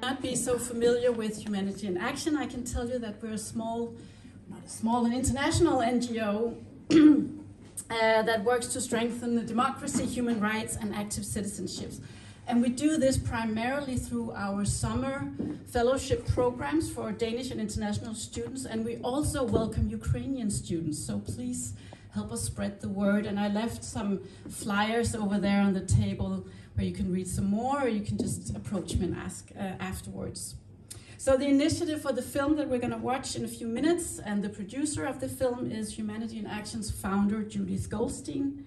not be so familiar with Humanity in Action, I can tell you that we're an international NGO that works to strengthen the democracy, human rights, and active citizenships. And we do this primarily through our summer fellowship programs for Danish and international students, and we also welcome Ukrainian students, so please help us spread the word. And I left some flyers over there on the table where you can read some more, or you can just approach me and ask afterwards. So the initiative for the film that we're going to watch in a few minutes, and the producer of the film is Humanity in Action's founder, Judith Goldstein.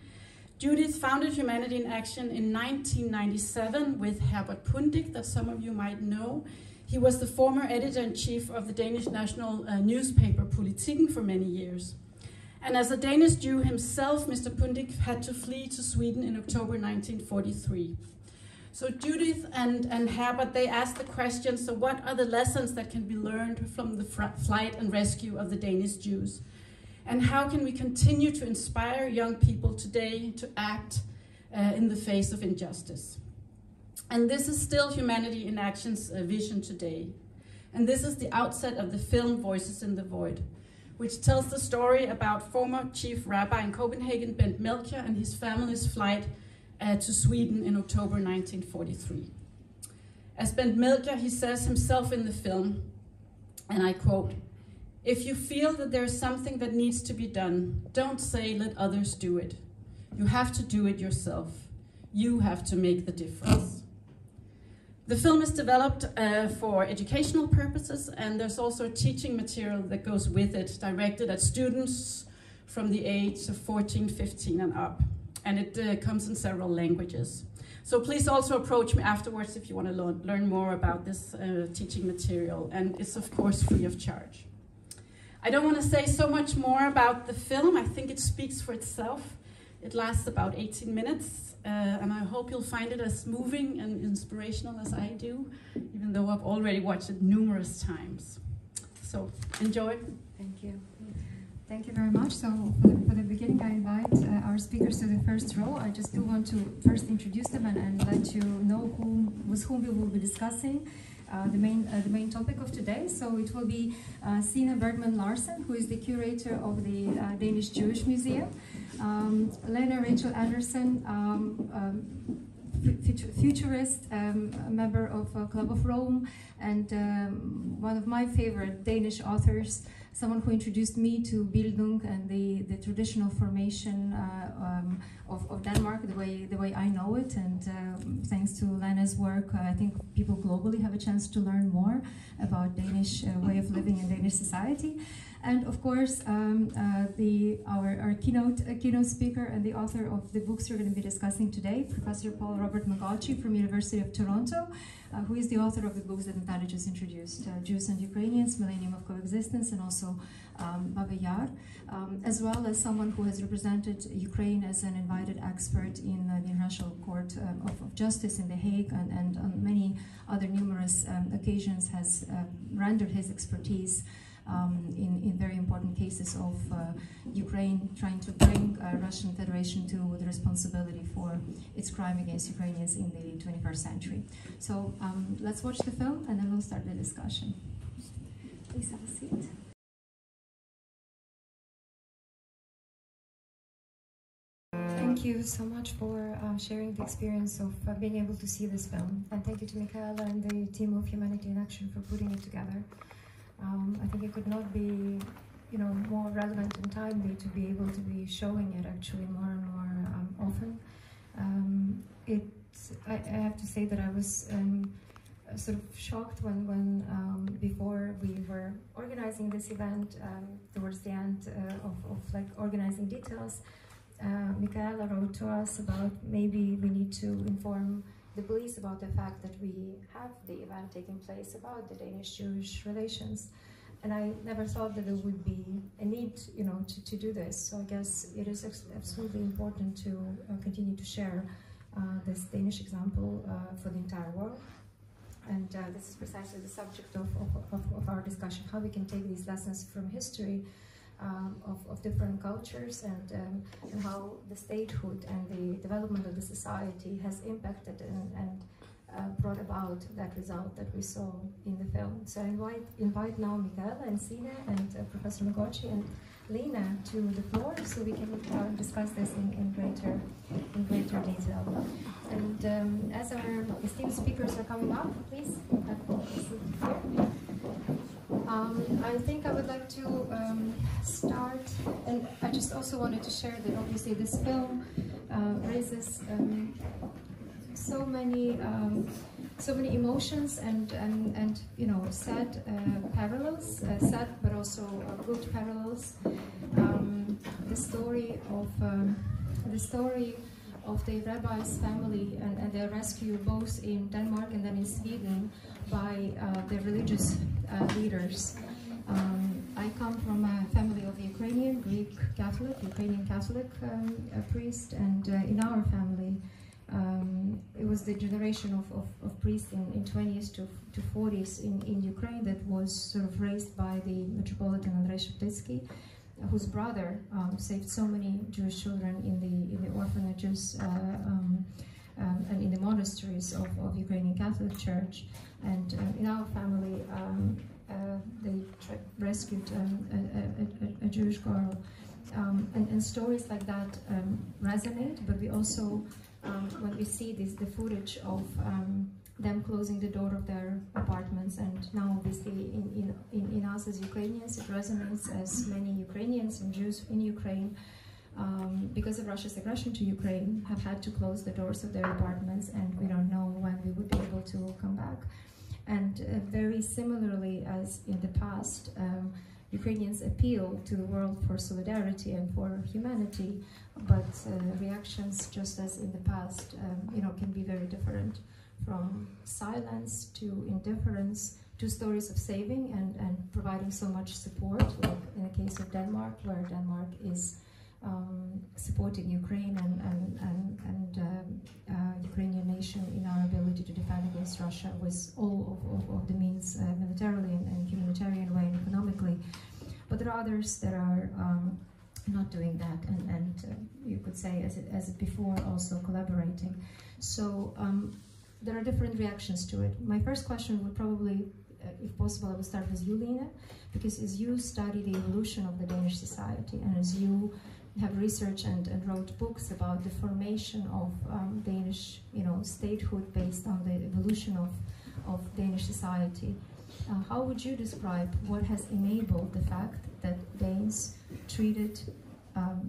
Judith founded Humanity in Action in 1997 with Herbert Pundik, that some of you might know. He was the former editor-in-chief of the Danish national newspaper Politiken for many years. And as a Danish Jew himself, Mr. Pundik had to flee to Sweden in October 1943. So Judith and Herbert, they asked the question, so what are the lessons that can be learned from the flight and rescue of the Danish Jews? And how can we continue to inspire young people today to act in the face of injustice? And this is still Humanity in Action's vision today. And this is the outset of the film Voices in the Void, which tells the story about former chief rabbi in Copenhagen, Bent Melchior, and his family's flight to Sweden in October 1943. As Bent Melchior, he says himself in the film, and I quote, "If you feel that there's something that needs to be done, don't say let others do it. You have to do it yourself. You have to make the difference." The film is developed for educational purposes, and there's also teaching material that goes with it, directed at students from the age of 14, 15 and up. And it comes in several languages. So please also approach me afterwards if you want to learn more about this teaching material, and it's of course free of charge. I don't want to say so much more about the film. I think it speaks for itself. It lasts about 18 minutes, and I hope you'll find it as moving and inspirational as I do, even though I've already watched it numerous times. So enjoy. Thank you. Thank you very much. So for the beginning, I invite our speakers to the first row. I just do want to first introduce them and let you know with whom we will be discussing the main topic of today. So it will be Signe Bergman Larsen, who is the curator of the Danish Jewish Museum, Lena Rachel Anderson, futurist, a member of Club of Rome, and one of my favorite Danish authors, someone who introduced me to Bildung and the traditional formation of Denmark, the way I know it. And thanks to Lena's work, I think people globally have a chance to learn more about Danish way of living in Danish society. And of course, our keynote speaker and the author of the books we're going to be discussing today, Professor Paul Robert Magocsi from University of Toronto, who is the author of the books that Nataliia just introduced, Jews and Ukrainians, Millennium of Coexistence, and also Baba Yar, as well as someone who has represented Ukraine as an invited expert in the International Court of Justice in The Hague, and on many other numerous occasions has rendered his expertise in very important cases of Ukraine trying to bring Russian Federation to the responsibility for its crime against Ukrainians in the 21st century. So let's watch the film and then we'll start the discussion. Please have a seat. Thank you so much for sharing the experience of being able to see this film. And thank you to Michaela and the team of Humanity in Action for putting it together. I think it could not be, more relevant and timely to be able to be showing it actually more and more often. I have to say that I was sort of shocked when before we were organizing this event, towards the end of like organizing details, Michaela wrote to us about maybe we need to inform the police about the fact that we have the event taking place about the Danish-Jewish relations. And I never thought that there would be a need, to do this. So I guess it is absolutely important to continue to share this Danish example for the entire world. And this is precisely the subject of our discussion, how we can take these lessons from history of different cultures and how the statehood and the development of the society has impacted and brought about that result that we saw in the film. So I invite now Michaela and Signe and Professor Magocsi and Lena to the floor so we can discuss this in greater detail. And as our esteemed speakers are coming up, please have a seat here. I think I would like to start, and I just also wanted to share that obviously this film raises so many emotions and you know, sad parallels, sad but also good parallels. The story of the rabbi's family and their rescue both in Denmark and then in Sweden by the religious leaders. I come from a family of Ukrainian, Greek Catholic, Ukrainian Catholic priest, and in our family it was the generation of priests in 20s to 40s in Ukraine that was sort of raised by the Metropolitan Andrei Sheptytsky, whose brother saved so many Jewish children in the orphanages and in the monasteries of Ukrainian Catholic Church. And in our family, they rescued a Jewish girl. And stories like that resonate, but we also, when we see the footage of them closing the door of their apartments, and now obviously in us as Ukrainians, it resonates as many Ukrainians and Jews in Ukraine, because of Russia's aggression to Ukraine, have had to close the doors of their apartments, and we don't know when we would be able to come back. And very similarly as in the past, Ukrainians appeal to the world for solidarity and for humanity, but reactions, just as in the past, you know, can be very different, from silence to indifference to stories of saving and providing so much support, like in the case of Denmark, where Denmark is supporting Ukraine and Ukrainian nation in our ability to defend against Russia with all of the means, militarily and humanitarian way and economically. But there are others that are not doing that, and you could say, as before, also collaborating. So there are different reactions to it. My first question would probably, if possible, I would start with you, Lena, because as you study the evolution of the Danish society, and as you have researched and wrote books about the formation of Danish, you know, statehood based on the evolution of Danish society, how would you describe what has enabled the fact that Danes treated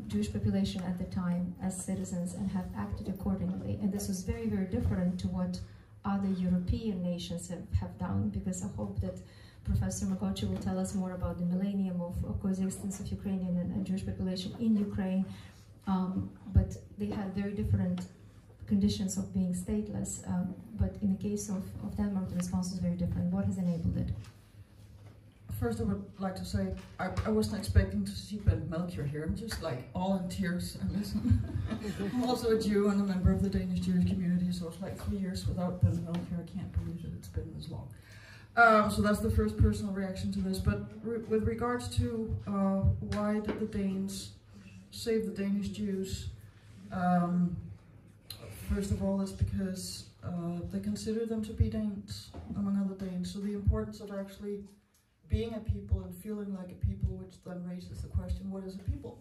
Jewish population at the time as citizens and have acted accordingly? And this was very, very different to what other European nations have done, because I hope that Professor Magocsi will tell us more about the millennium of coexistence of Ukrainian and Jewish population in Ukraine, but they had very different conditions of being stateless, but in the case of Denmark, the response is very different. What has enabled it? First, I would like to say I wasn't expecting to see Ben Melchior here. I'm just like all in tears. I'm also a Jew and a member of the Danish Jewish community, so it's like 3 years without Ben Melchior. I can't believe that it's been this long. So that's the first personal reaction to this. But with regards to why did the Danes save the Danish Jews, first of all, it's because they consider them to be Danes, among other Danes. So the importance of actually being a people and feeling like a people, which then raises the question, what is a people?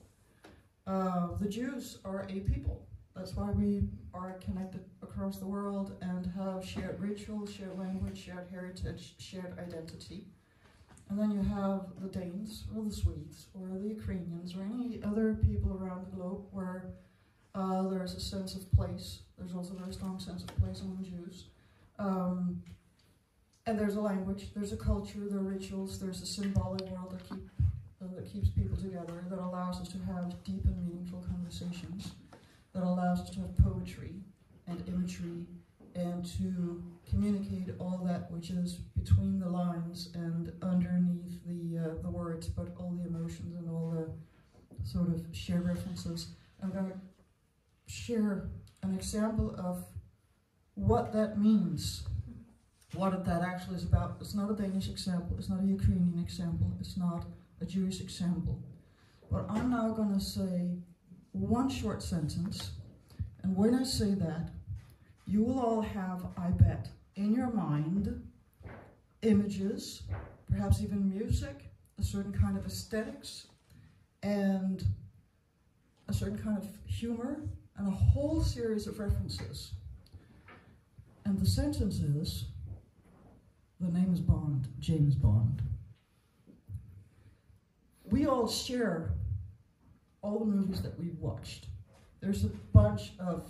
The Jews are a people. That's why we are connected across the world and have shared rituals, shared language, shared heritage, shared identity. And then you have the Danes, or the Swedes, or the Ukrainians, or any other people around the globe where there's a sense of place. There's also a very strong sense of place among Jews. And there's a language, there's a culture, there are rituals, there's a symbolic world that keeps people together, that allows us to have deep and meaningful conversations, that allows us to have poetry and imagery and to communicate all that which is between the lines and underneath the words, but all the emotions and all the sort of shared references. I'm going to share an example of what that means, what that actually is about. It's not a Danish example, it's not a Ukrainian example, it's not a Jewish example. But I'm now going to say one short sentence, and when I say that, you will all have, I bet, in your mind, images, perhaps even music, a certain kind of aesthetics, and a certain kind of humor, and a whole series of references. And the sentence is, the name is Bond, James Bond. We all share all the movies that we've watched. There's a bunch of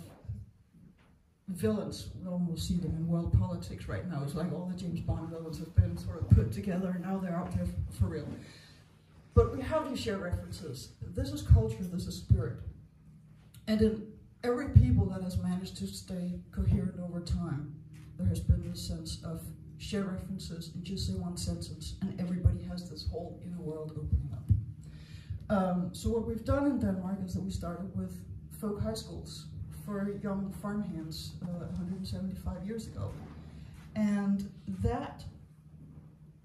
villains, we almost see them in world politics right now. It's like all the James Bond villains have been sort of put together and now they're out there for real. But we have these shared references. This is culture, this is spirit. And in every people that has managed to stay coherent over time, there has been this sense of shared references and just say one sentence and everybody has this whole inner world opening up. So what we've done in Denmark is that we started with folk high schools for young farmhands 175 years ago. And that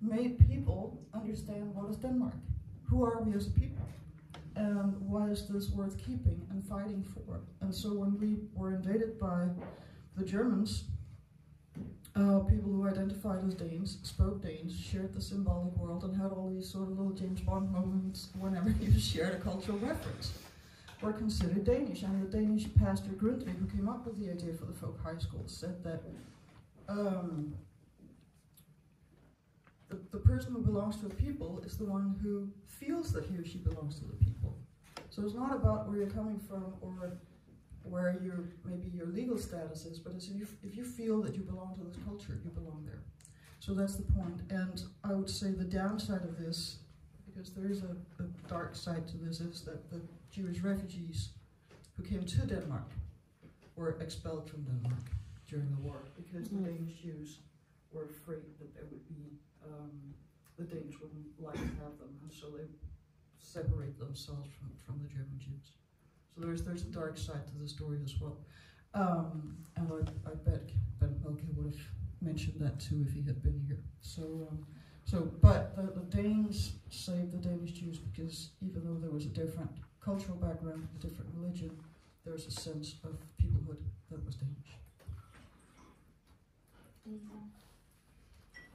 made people understand what is Denmark. Who are we as a people? And why is this worth keeping and fighting for? And so when we were invaded by the Germans, people who identified as Danes, spoke Danes, shared the symbolic world, and had all these sort of little James Bond moments whenever you shared a cultural reference, were considered Danish. And the Danish pastor Grundtvig, who came up with the idea for the folk high school, said that the person who belongs to a people is the one who feels that he or she belongs to the people. So it's not about where you're coming from or where maybe your legal status is, but it's if you feel that you belong to this culture, you belong there. So that's the point. And I would say the downside of this, because there is a dark side to this, is that the Jewish refugees who came to Denmark were expelled from Denmark during the war because the Danish Jews were afraid that there would be the Danes wouldn't like to have them, and so they separate themselves from the German Jews. So there's a dark side to the story as well. And I bet Ben Melke would have mentioned that too if he had been here. But the Danes saved the Danish Jews because even though there was a different cultural background, a different religion, there was a sense of peoplehood that was Danish.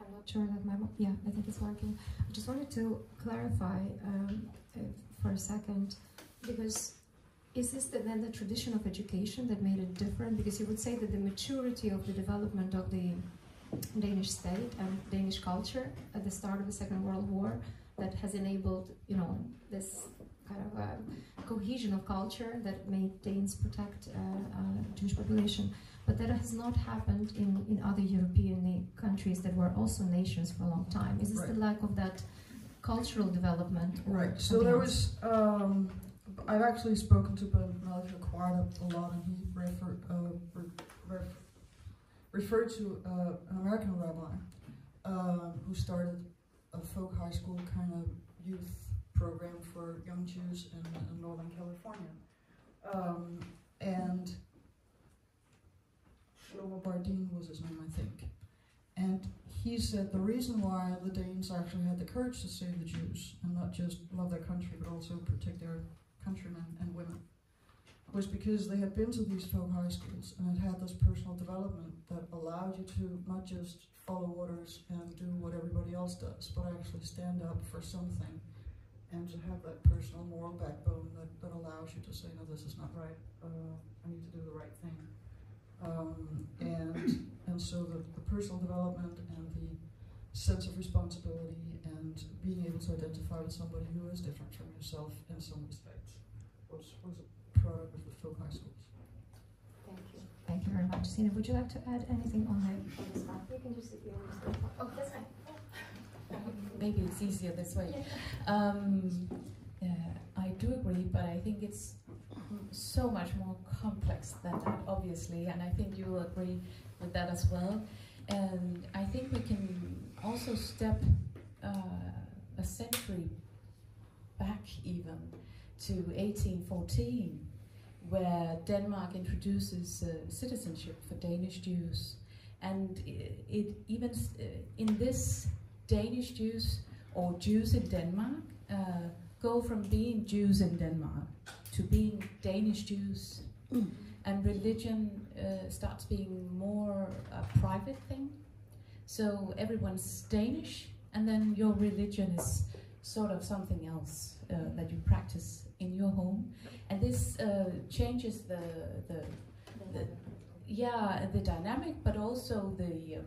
I'm not sure that I think it's working. I just wanted to clarify for a second, because is this then the tradition of education that made it different? Because you would say that the maturity of the development of the Danish state and Danish culture at the start of the Second World War that has enabled, this kind of cohesion of culture that made Danes protect Jewish population. But that has not happened in other European countries that were also nations for a long time. Is this the lack of that cultural development? Right. So there was. I've actually spoken to Ben Melke quite a lot, and he referred to an American rabbi who started a folk high school kind of youth program for young Jews in Northern California, and Shlomo Bardin was his name, I think. And he said the reason why the Danes actually had the courage to save the Jews and not just love their country but also protect their countrymen and women was because they had been to these folk high schools and had this personal development that allowed you to not just follow orders and do what everybody else does, but actually stand up for something and to have that personal moral backbone that allows you to say, no, this is not right, I need to do the right thing. And so the personal development and the sense of responsibility and being able to identify with somebody who is different from yourself in some respects was a product of the folk high schools. Thank you. Thank you very much. Signe, would you like to add anything on the spot? You can just sit here. Oh, that's fine. Maybe it's easier this way. I do agree, but I think it's so much more complex than that, obviously, and I think you will agree with that as well. And I think we can also step a century back even to 1814, where Denmark introduces citizenship for Danish Jews. And it even in this Danish Jews or Jews in Denmark go from being Jews in Denmark to being Danish Jews. and religion starts being more a private thing. So everyone's Danish, and then your religion is sort of something else that you practice in your home, and this changes the dynamic, but also the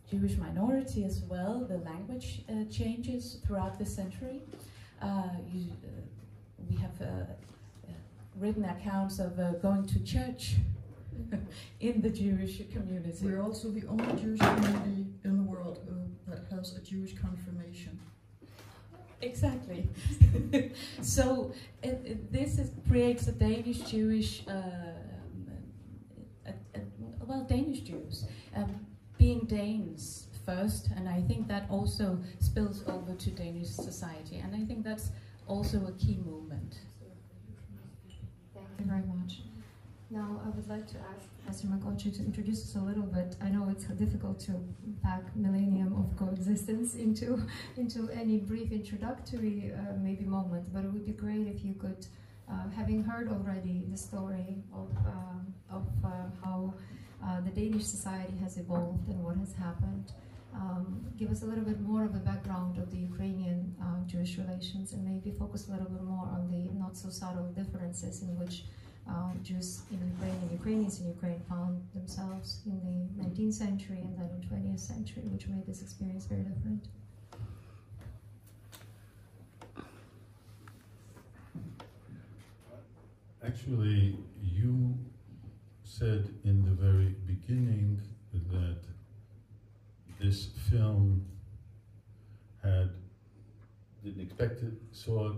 Jewish minority as well. The language changes throughout the century. We have written accounts of going to church in the Jewish community. We're also the only Jewish community in the world that has a Jewish confirmation. Exactly. So this creates a Danish Jewish, well, Danish Jews being Danes first, and I think that also spills over to Danish society, and I think that's also a key movement. Thank you very much. Now I would like to ask Professor Magocsi to introduce us a little bit. I know it's difficult to pack millennium of coexistence into any brief introductory maybe moment, but it would be great if you could, having heard already the story of how the Danish society has evolved and what has happened, give us a little bit more of a background of the Ukrainian Jewish relations, and maybe focus a little bit more on the not so subtle differences in which Jews in Ukraine and Ukrainians in Ukraine found themselves in the 19th century and then in 20th century, which made this experience very different. Actually, you said in the very beginning that this film didn't expect it, saw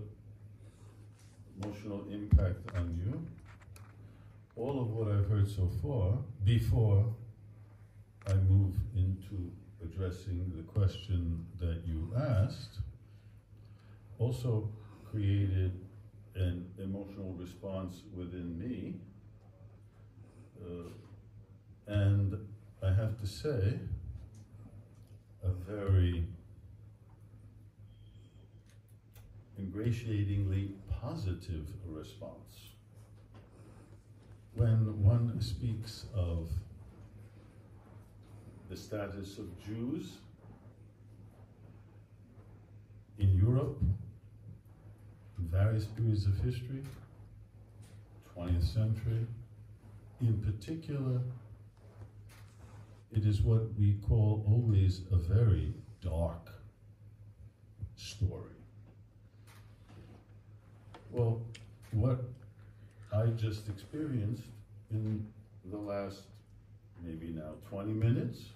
emotional impact on you. All of what I've heard so far, before I move into addressing the question that you asked, also created an emotional response within me. And I have to say, a very ingratiatingly positive response. When one speaks of the status of Jews in Europe, in various periods of history, 20th century, in particular, it is what we call always a very dark story. Well, what I just experienced in the last, maybe now 20 minutes,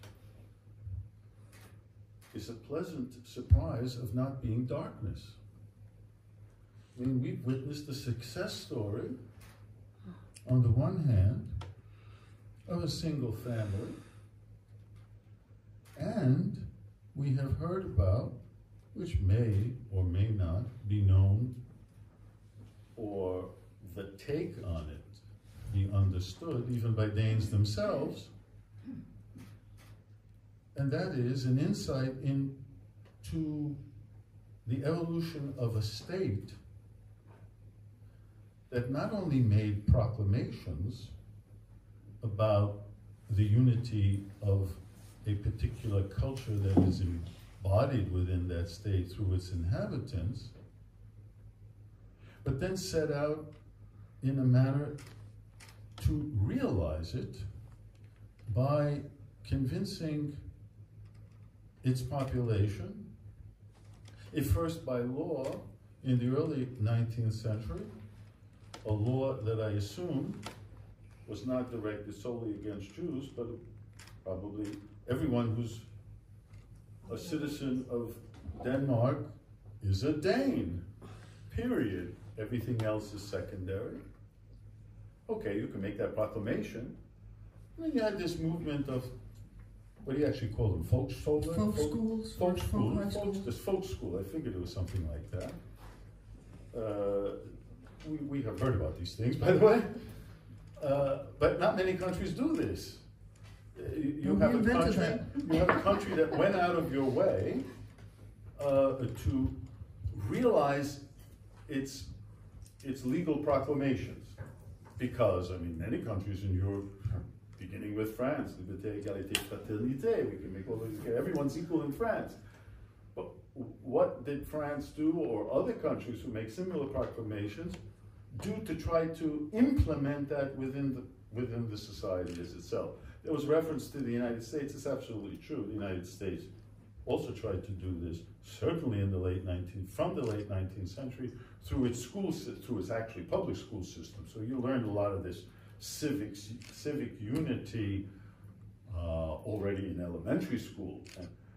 is a pleasant surprise of not being darkness. I mean, we've witnessed the success story, on the one hand, of a single family, and we have heard about, which may or may not be known, or the take on it be understood even by Danes themselves, and that is an insight into the evolution of a state that not only made proclamations about the unity of a particular culture that is embodied within that state through its inhabitants, but then set out in a manner to realize it by convincing its population, if first by law in the early 19th century, a law that I assume was not directed solely against Jews, but probably everyone who's a citizen of Denmark is a Dane, period. Everything else is secondary. Okay, you can make that proclamation. And then you had this movement of, what do you actually call them? Folk schools? Folk schools. Folk school. This folk school, I figured it was something like that. We have heard about these things, by the way. But not many countries do this. You have a country that went out of your way to realize its legal proclamations, because, I mean, many countries in Europe, beginning with France, liberté, égalité, fraternité, we can make all those, everyone's equal in France. But what did France do, or other countries who make similar proclamations, do to try to implement that within the society as itself? There was reference to the United States. It's absolutely true. The United States also tried to do this, certainly in the from the late 19th century, through its through its actually public school system. So you learned a lot of this civic unity already in elementary school,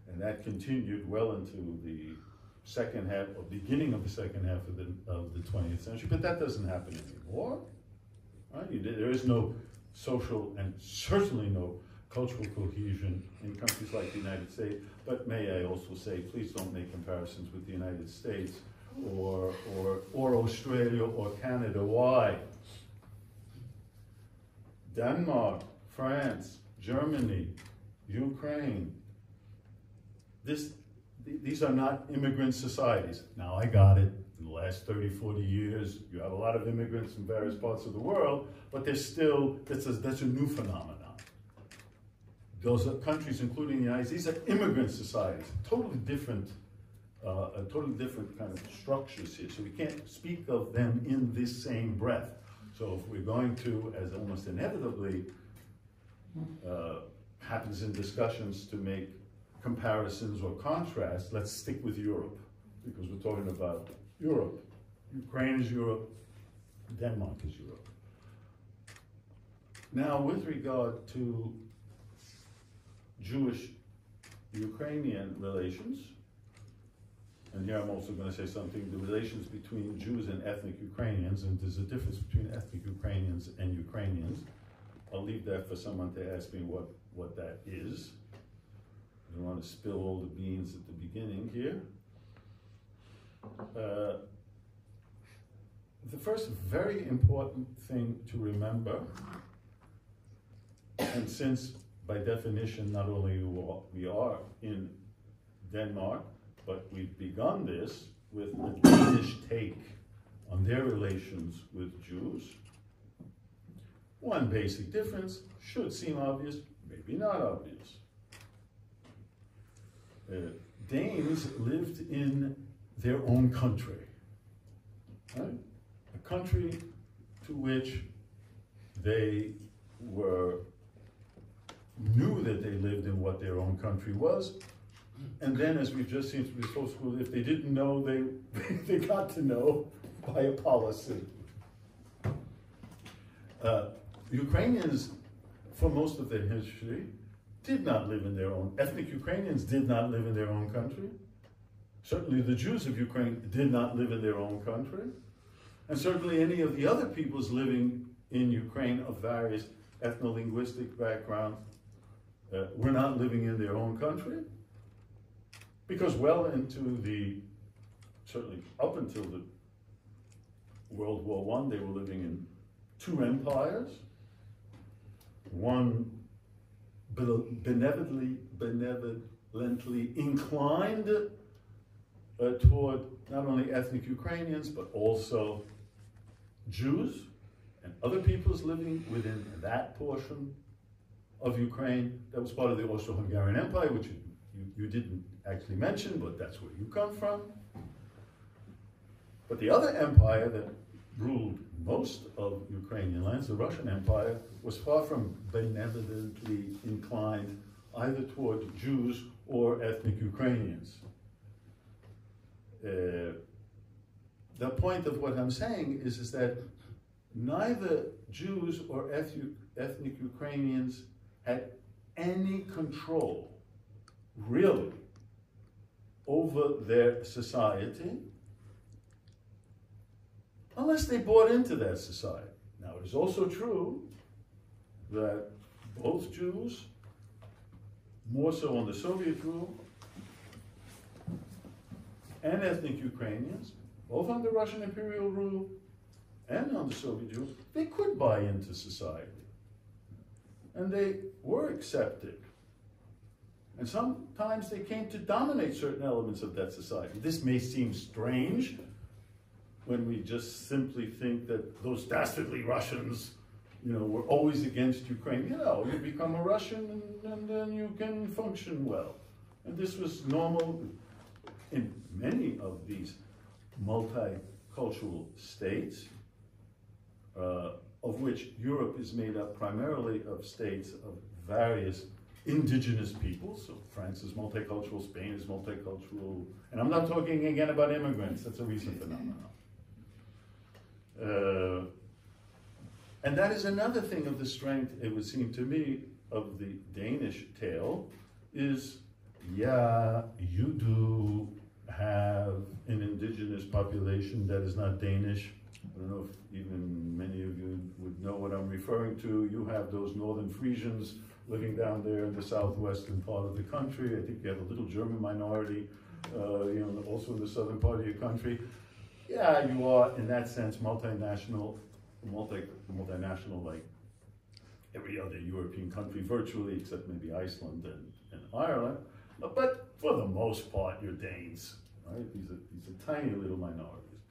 and that continued well into the second half, or beginning of the second half of the 20th century. But that doesn't happen anymore. Right? There is no social and certainly no cultural cohesion in countries like the United States. But may I also say, please don't make comparisons with the United States or Australia or Canada. Why? Denmark, France, Germany, Ukraine. These are not immigrant societies. Now, I got it. In the last 30, 40 years, you have a lot of immigrants from various parts of the world, but there's still, that's a new phenomenon. Those are countries, including the United States, are immigrant societies, totally different kind of structures here. So we can't speak of them in this same breath. So if we're going to, as almost inevitably happens in discussions, to make comparisons or contrasts, let's stick with Europe, because we're talking about Europe. Ukraine is Europe, Denmark is Europe. Now, with regard to Jewish-Ukrainian relations, and here I'm also going to say something, the relations between Jews and ethnic Ukrainians, and there's a difference between ethnic Ukrainians and Ukrainians. I'll leave that for someone to ask me what that is. I don't want to spill all the beans at the beginning here. The first very important thing to remember, and since by definition not only we are in Denmark, but we've begun this with a Danish take on their relations with Jews. One basic difference should seem obvious, maybe not obvious. Danes lived in their own country, right? A country to which they knew that they lived in what their own country was, and then, as we've just seen through this whole school, if they didn't know, they got to know by a policy. Ukrainians, for most of their history, did not live in their own, ethnic Ukrainians did not live in their own country. Certainly the Jews of Ukraine did not live in their own country. And certainly any of the other peoples living in Ukraine of various ethno-linguistic backgrounds were not living in their own country. Because well into certainly up until the World War I, they were living in two empires. One benevolently inclined toward not only ethnic Ukrainians, but also Jews and other peoples living within that portion of Ukraine that was part of the Austro-Hungarian Empire, which you didn't actually mention, but that's where you come from. But the other empire that ruled most of Ukrainian lands, the Russian Empire, was far from benevolently inclined either toward Jews or ethnic Ukrainians. The point of what I'm saying is that neither Jews or ethnic Ukrainians had any control, really, over their society, unless they bought into that society. Now, it is also true that both Jews, more so under Soviet rule, and ethnic Ukrainians, both under Russian imperial rule and under Soviet rule, they could buy into society. And they were accepted. And sometimes they came to dominate certain elements of that society. This may seem strange, when we just simply think that those dastardly Russians, you know, were always against Ukraine. You know, you become a Russian and then you can function well. And this was normal in many of these multicultural states, of which Europe is made up primarily of states of various indigenous peoples. So France is multicultural, Spain is multicultural, and I'm not talking again about immigrants, that's a recent phenomenon. And that is another thing of the strength, it would seem to me, of the Danish tale, is, yeah, you do have an indigenous population that is not Danish. I don't know if even many of you would know what I'm referring to. You have those northern Frisians living down there in the southwestern part of the country. I think you have a little German minority, you know, also in the southern part of your country. Yeah, you are, in that sense, multinational like every other European country, virtually, except maybe Iceland and Ireland. But for the most part, you're Danes, right? These are tiny little minorities.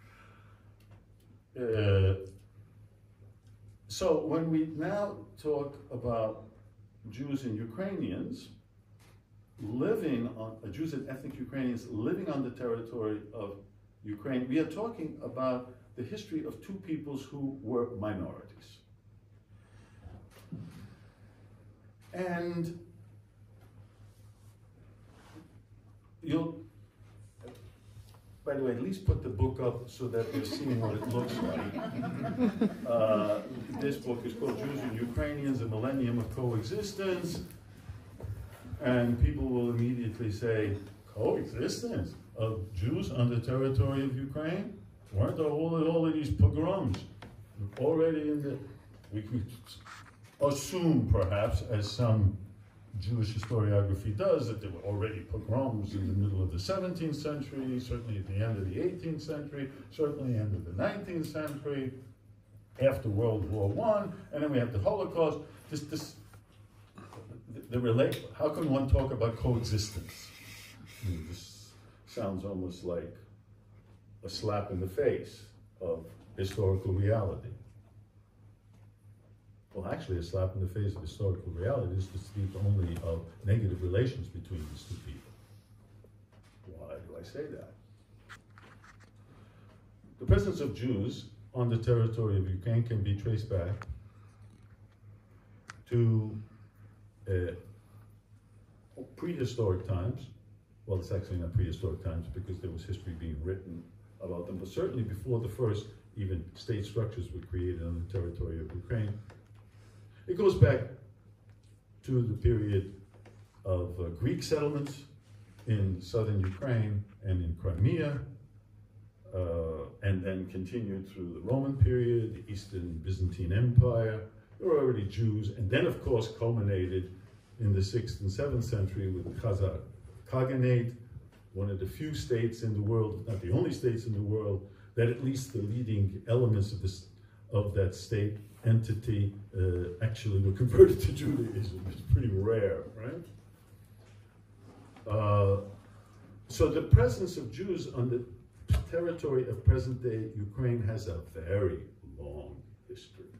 So when we now talk about Jews and Ukrainians living on, Jews and ethnic Ukrainians living on the territory of Ukraine, we are talking about the history of two peoples who were minorities. And you'll, by the way, at least put the book up so that they're seeing what it looks like. This book is called Jews and Ukrainians, A Millennium of Coexistence. And people will immediately say, coexistence of Jews on the territory of Ukraine? Weren't there all of these pogroms already in the, we could assume perhaps, as some Jewish historiography does, that there were already pogroms in the middle of the 17th century, certainly at the end of the 18th century, certainly end of the 19th century, after World War I, and then we have the Holocaust. How can one talk about coexistence? I mean, this sounds almost like a slap in the face of historical reality. Well, actually, a slap in the face of historical reality is to speak only of negative relations between these two people. Why do I say that? The presence of Jews on the territory of Ukraine can be traced back to prehistoric times. Well, it's actually not prehistoric times because there was history being written about them, but certainly before the first even state structures were created on the territory of Ukraine. It goes back to the period of Greek settlements in southern Ukraine and in Crimea, and then continued through the Roman period, the Eastern Byzantine Empire. There were already Jews, and then of course culminated in the 6th and 7th century with the Khazar Khaganate, one of the few states in the world, if not the only states in the world, that at least the leading elements of that state entity actually were converted to Judaism. It's pretty rare, right? So the presence of Jews on the territory of present-day Ukraine has a very long history,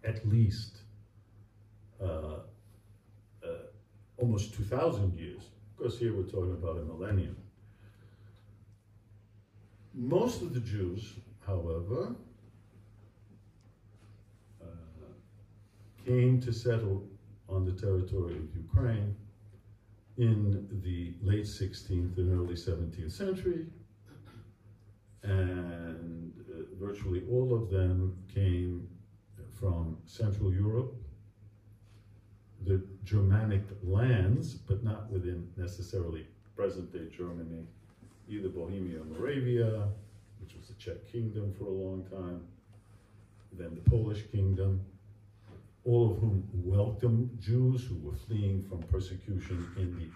at least almost 2,000 years. Of course, here we're talking about a millennium. Most of the Jews, however, came to settle on the territory of Ukraine in the late 16th and early 17th century, and virtually all of them came from Central Europe, the Germanic lands, but not within necessarily present-day Germany, either Bohemia or Moravia, which was the Czech kingdom for a long time, then the Polish kingdom, all of whom welcomed Jews who were fleeing from persecution in the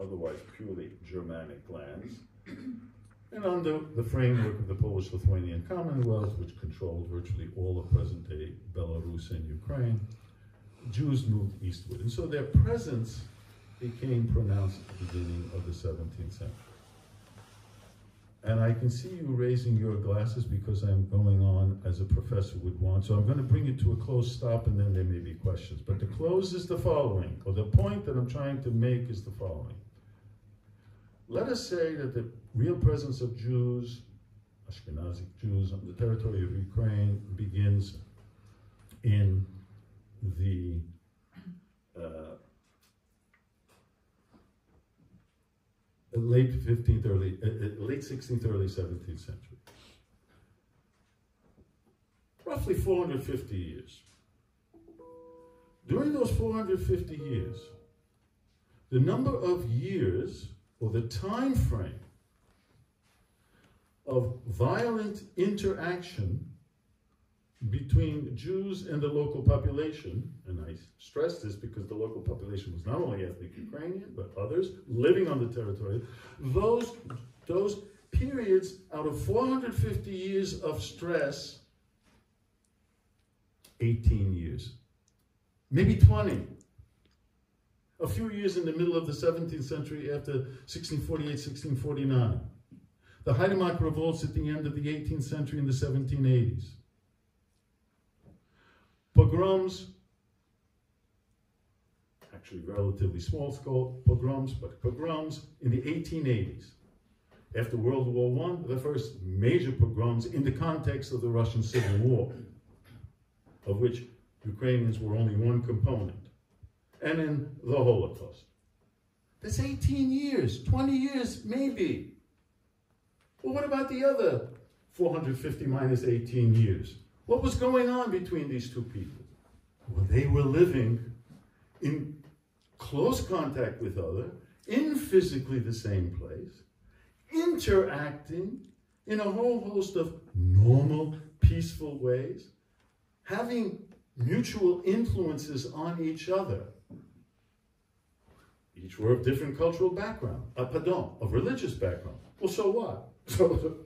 otherwise purely Germanic lands. And under the framework of the Polish-Lithuanian Commonwealth, which controlled virtually all of present-day Belarus and Ukraine, Jews moved eastward. And so their presence became pronounced at the beginning of the 17th century. and I can see you raising your glasses because I'm going on as a professor would want. So I'm going to bring it to a close stop, and then there may be questions. But the close is the following, or the point that I'm trying to make is the following. Let us say that the real presence of Jews, Ashkenazi Jews, on the territory of Ukraine begins in the late 16th, early 17th century. Roughly 450 years. During those 450 years, the number of years, or the time frame, of violent interaction between Jews and the local population, and I stress this because the local population was not only ethnic Ukrainian, but others living on the territory, those periods out of 450 years of stress, 18 years, maybe 20. A few years in the middle of the 17th century after 1648, 1649. The Haidamach revolts at the end of the 18th century in the 1780s. Pogroms, actually relatively small scale pogroms, but pogroms in the 1880s. After World War I, the first major pogroms in the context of the Russian Civil War, of which Ukrainians were only one component, and in the Holocaust. That's 18 years, 20 years, maybe. Well, what about the other 450 minus 18 years? What was going on between these two people? Well, they were living in close contact with others, in physically the same place, interacting in a whole host of normal, peaceful ways, having mutual influences on each other. Each were of different cultural background, of religious background. Well, so what? So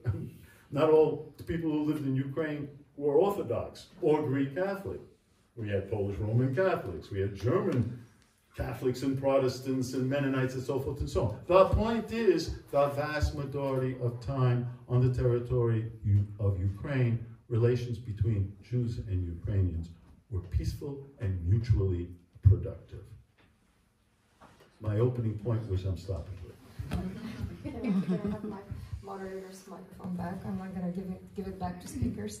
not all the people who lived in Ukraine were Orthodox or Greek Catholic. We had Polish Roman Catholics, we had German Catholics and Protestants and Mennonites and so forth and so on. The point is, the vast majority of time on the territory of Ukraine, relations between Jews and Ukrainians were peaceful and mutually productive. My opening point, which I'm stopping with. Can I have my moderator's microphone back? I'm not going to give it back to speakers.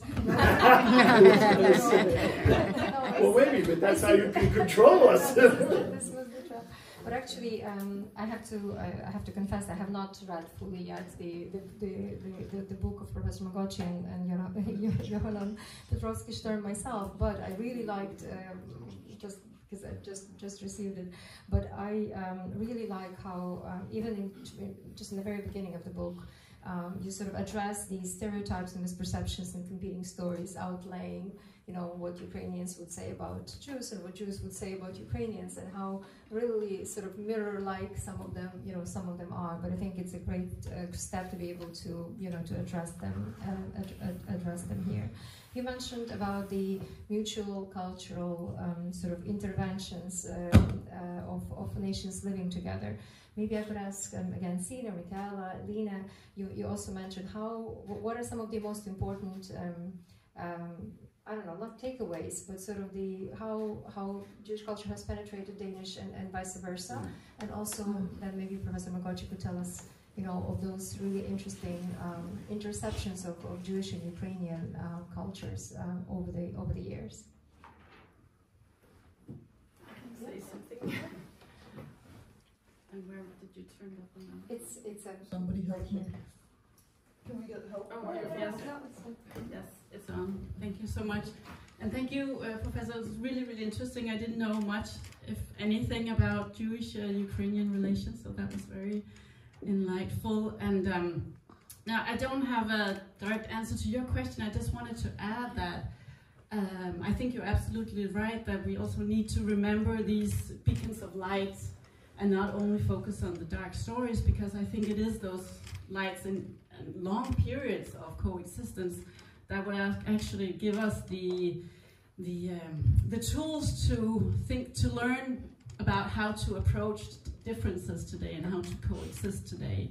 Well, wait a minute, that's how you can control us. This was the trap. But actually, I have to confess, I have not read fully yet the book of Professor Magocsi and Johanan Petrovsky-Stern myself. But I really liked just because I just received it. But I really like how even just in the very beginning of the book, you sort of address these stereotypes and misperceptions and competing stories, outlaying, what Ukrainians would say about Jews and what Jews would say about Ukrainians, and how really sort of mirror-like some of them are. But I think it's a great step to be able to, to address them here. You mentioned about the mutual cultural sort of interventions of nations living together. Maybe I could ask again, Signe, Michaela, Lina. You also mentioned what are some of the most important, I don't know, not takeaways, but sort of how Jewish culture has penetrated Danish and vice versa, and also then maybe Professor Magocsi could tell us, of those really interesting interceptions of Jewish and Ukrainian cultures over the years. Say something. And where did you turn it up on? It's Somebody help me. Can we get help? Oh, yes. Yes, it's on. Thank you so much. And thank you, Professor. It was really, really interesting. I didn't know much, if anything, about Jewish-Ukrainian relations, so that was very enlightful. And now, I don't have a direct answer to your question. I just wanted to add that I think you're absolutely right that we also need to remember these beacons of light and not only focus on the dark stories, because I think it is those lights and long periods of coexistence that would actually give us the tools to learn about how to approach differences today and how to coexist today.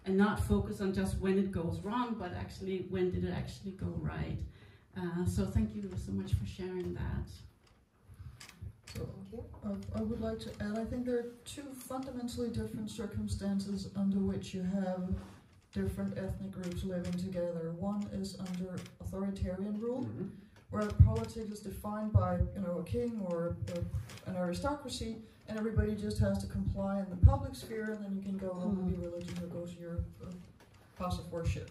and not focus on just when it goes wrong, but actually when did it actually go right. So thank you so much for sharing that. So I would like to add, I think there are two fundamentally different circumstances under which you have different ethnic groups living together. One is under authoritarian rule, where politics is defined by a king or an aristocracy, and everybody just has to comply in the public sphere, and then you can go home and be religious or go to your house of worship.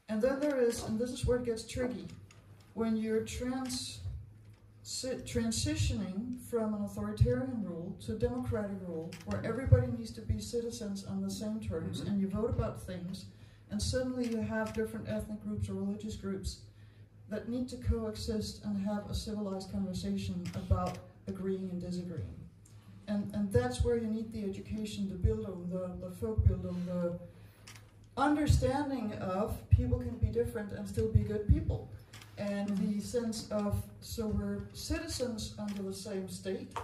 And then there is, and this is where it gets tricky, when you're transitioning from an authoritarian rule to democratic rule, where everybody needs to be citizens on the same terms, and you vote about things, and suddenly you have different ethnic groups or religious groups that need to coexist and have a civilized conversation about agreeing and disagreeing. And that's where you need the education, the Bildung, the folk Bildung, the understanding of people can be different and still be good people. And the sense of, so we're citizens under the same state,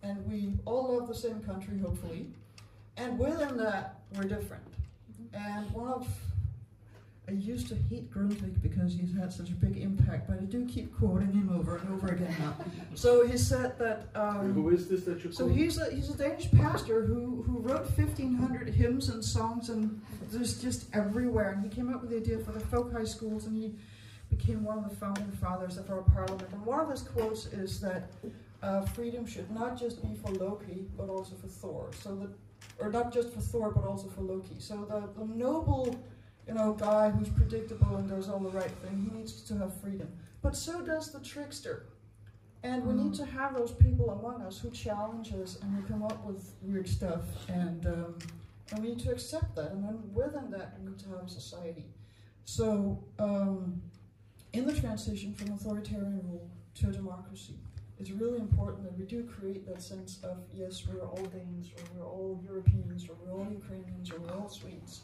and we all love the same country, hopefully, and within that, we're different. And I used to hate Grundtvig because he's had such a big impact, but I do keep quoting him over and over again now. So he said that... who is this that you're So he's a Danish pastor who wrote 1,500 hymns and songs, and there's just everywhere. And he came up with the idea for the folk high schools, and he became one of the founding fathers of our parliament. And one of his quotes is that freedom should not just be for Loki, but also for Thor. So that, or not just for Thor, but also for Loki. So the noble, guy who's predictable and does all the right thing, he needs to have freedom. But so does the trickster. And we need to have those people among us who challenge us and who come up with weird stuff. And we need to accept that. And then within that, we need to have a society. So in the transition from authoritarian rule to democracy, it's really important that we do create that sense of, yes, we're all Danes, or we're all Europeans, or we're all Ukrainians, or we're all Swedes.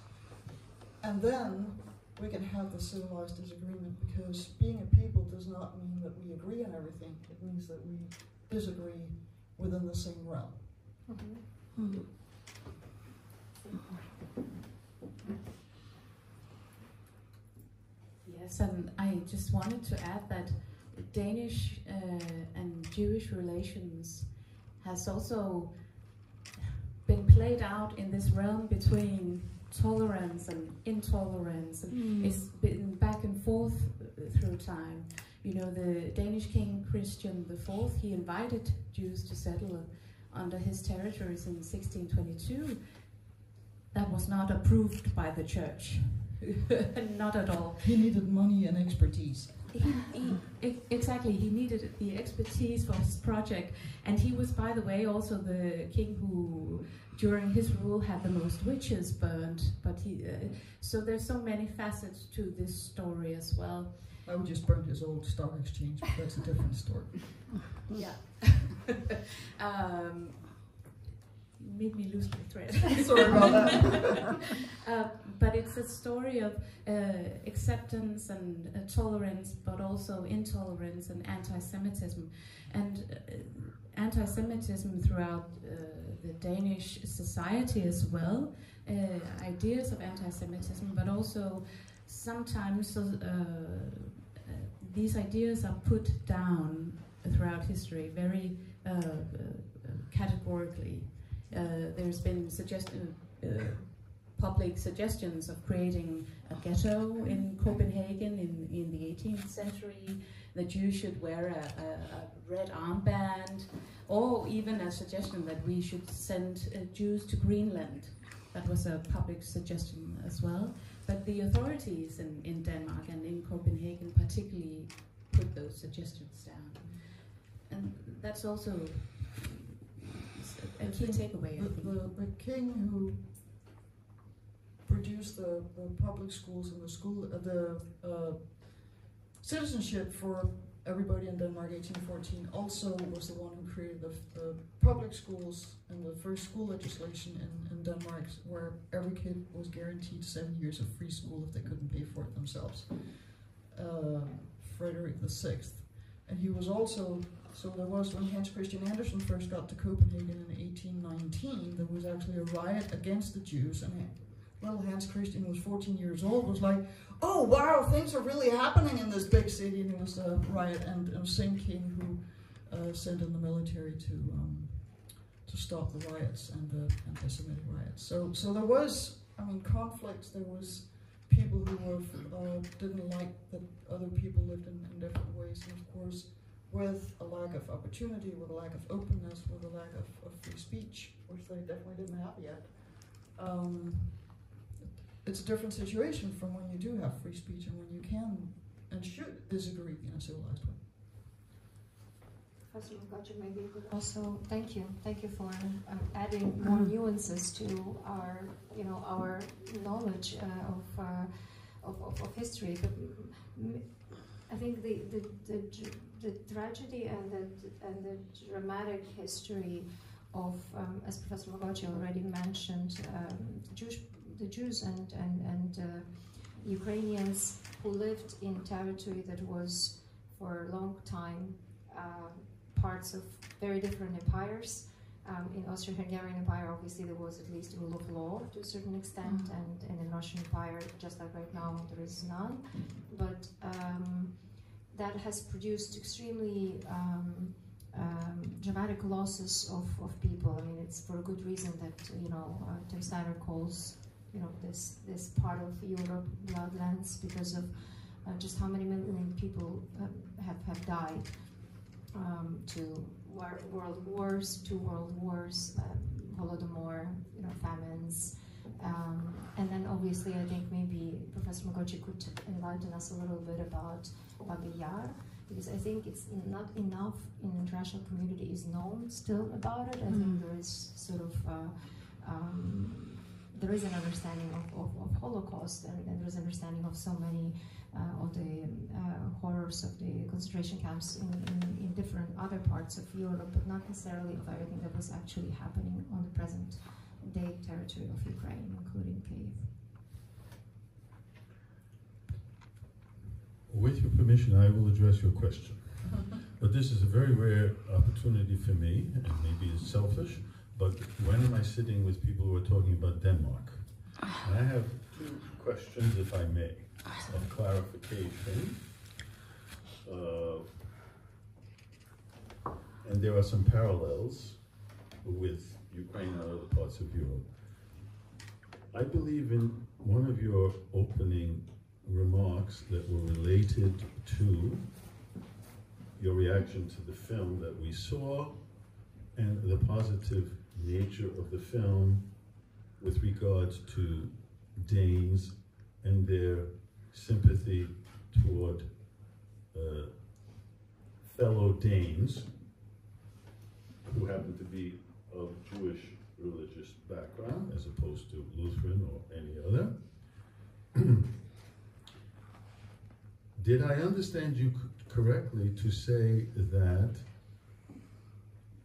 And then we can have the civilized disagreement, because being a people does not mean that we agree on everything. It means that we disagree within the same realm. Yes, and I just wanted to add that Danish and Jewish relations has also been played out in this realm between tolerance and intolerance, and it's been back and forth through time. The Danish king Christian IV, he invited Jews to settle under his territories in 1622. That was not approved by the church. Not at all. He needed money and expertise. Exactly, he needed the expertise for his project, and he was, by the way, also the king who, during his rule, had the most witches burned. But so there's so many facets to this story as well. I would just burn his old stock exchange, but that's a different story. Yeah. Made me lose my thread. Sorry about that. But it's a story of acceptance and tolerance, but also intolerance and anti-Semitism. And anti-Semitism throughout the Danish society as well, ideas of anti-Semitism, but also sometimes these ideas are put down throughout history very categorically. There's been public suggestions of creating a ghetto in Copenhagen in the 18th century, that Jews should wear a red armband, or even a suggestion that we should send Jews to Greenland. That was a public suggestion as well. But the authorities in Denmark and in Copenhagen particularly put those suggestions down. And that's also a key takeaway. The king who produced the public schools and the citizenship for everybody in Denmark, 1814, also was the one who created the public schools and the first school legislation in Denmark, where every kid was guaranteed 7 years of free school if they couldn't pay for it themselves. Frederik VI. And he was also, so there was, when Hans Christian Andersen first got to Copenhagen in 1819, there was actually a riot against the Jews, and little Hans Christian, who was 14 years old, was like, oh wow, things are really happening in this big city, and it was a riot, and it was Saint King who sent in the military to stop the riots and the anti-Semitic riots. So there was, I mean, conflicts. There was people who were didn't like that other people lived in different ways, and of course, with a lack of opportunity, with a lack of openness, with a lack of free speech, which they definitely didn't have yet. It's a different situation from when you do have free speech and when you can and should disagree in a civilized way. Professor Magocsi, maybe you could also thank you for adding more nuances to our, our knowledge of history. But I think the tragedy and the dramatic history of, as Professor Magocsi already mentioned, the Jews and Ukrainians who lived in territory that was for a long time parts of very different empires. In Austro-Hungarian Empire, obviously, there was at least rule of law to a certain extent, and in the Russian Empire, just like right now, there is none. But that has produced extremely dramatic losses of people. I mean, it's for a good reason that Tim Snyder calls this part of Europe bloodlands, because of just how many million people have died. To world wars, 2 world wars, Holodomor, famines, and then obviously I think maybe Professor Magocsi could enlighten us a little bit about Babi Yar, because I think it's not enough in the international community is known still about it. I think there is sort of there is an understanding of Holocaust, and there is understanding of so many of the horrors of the concentration camps in different other parts of Europe, but not necessarily of everything that was actually happening on the present day territory of Ukraine, including Kyiv. With your permission, I will address your question. But this is a very rare opportunity for me, and maybe it's selfish, but when am I sitting with people who are talking about Denmark? And I have 2 questions, if I may, of clarification. And there are some parallels with Ukraine and other parts of Europe. I believe in one of your opening remarks that were related to your reaction to the film that we saw and the positive nature of the film with regards to Danes and their sympathy toward fellow Danes who happen to be of Jewish religious background as opposed to Lutheran or any other. Did I understand you correctly to say that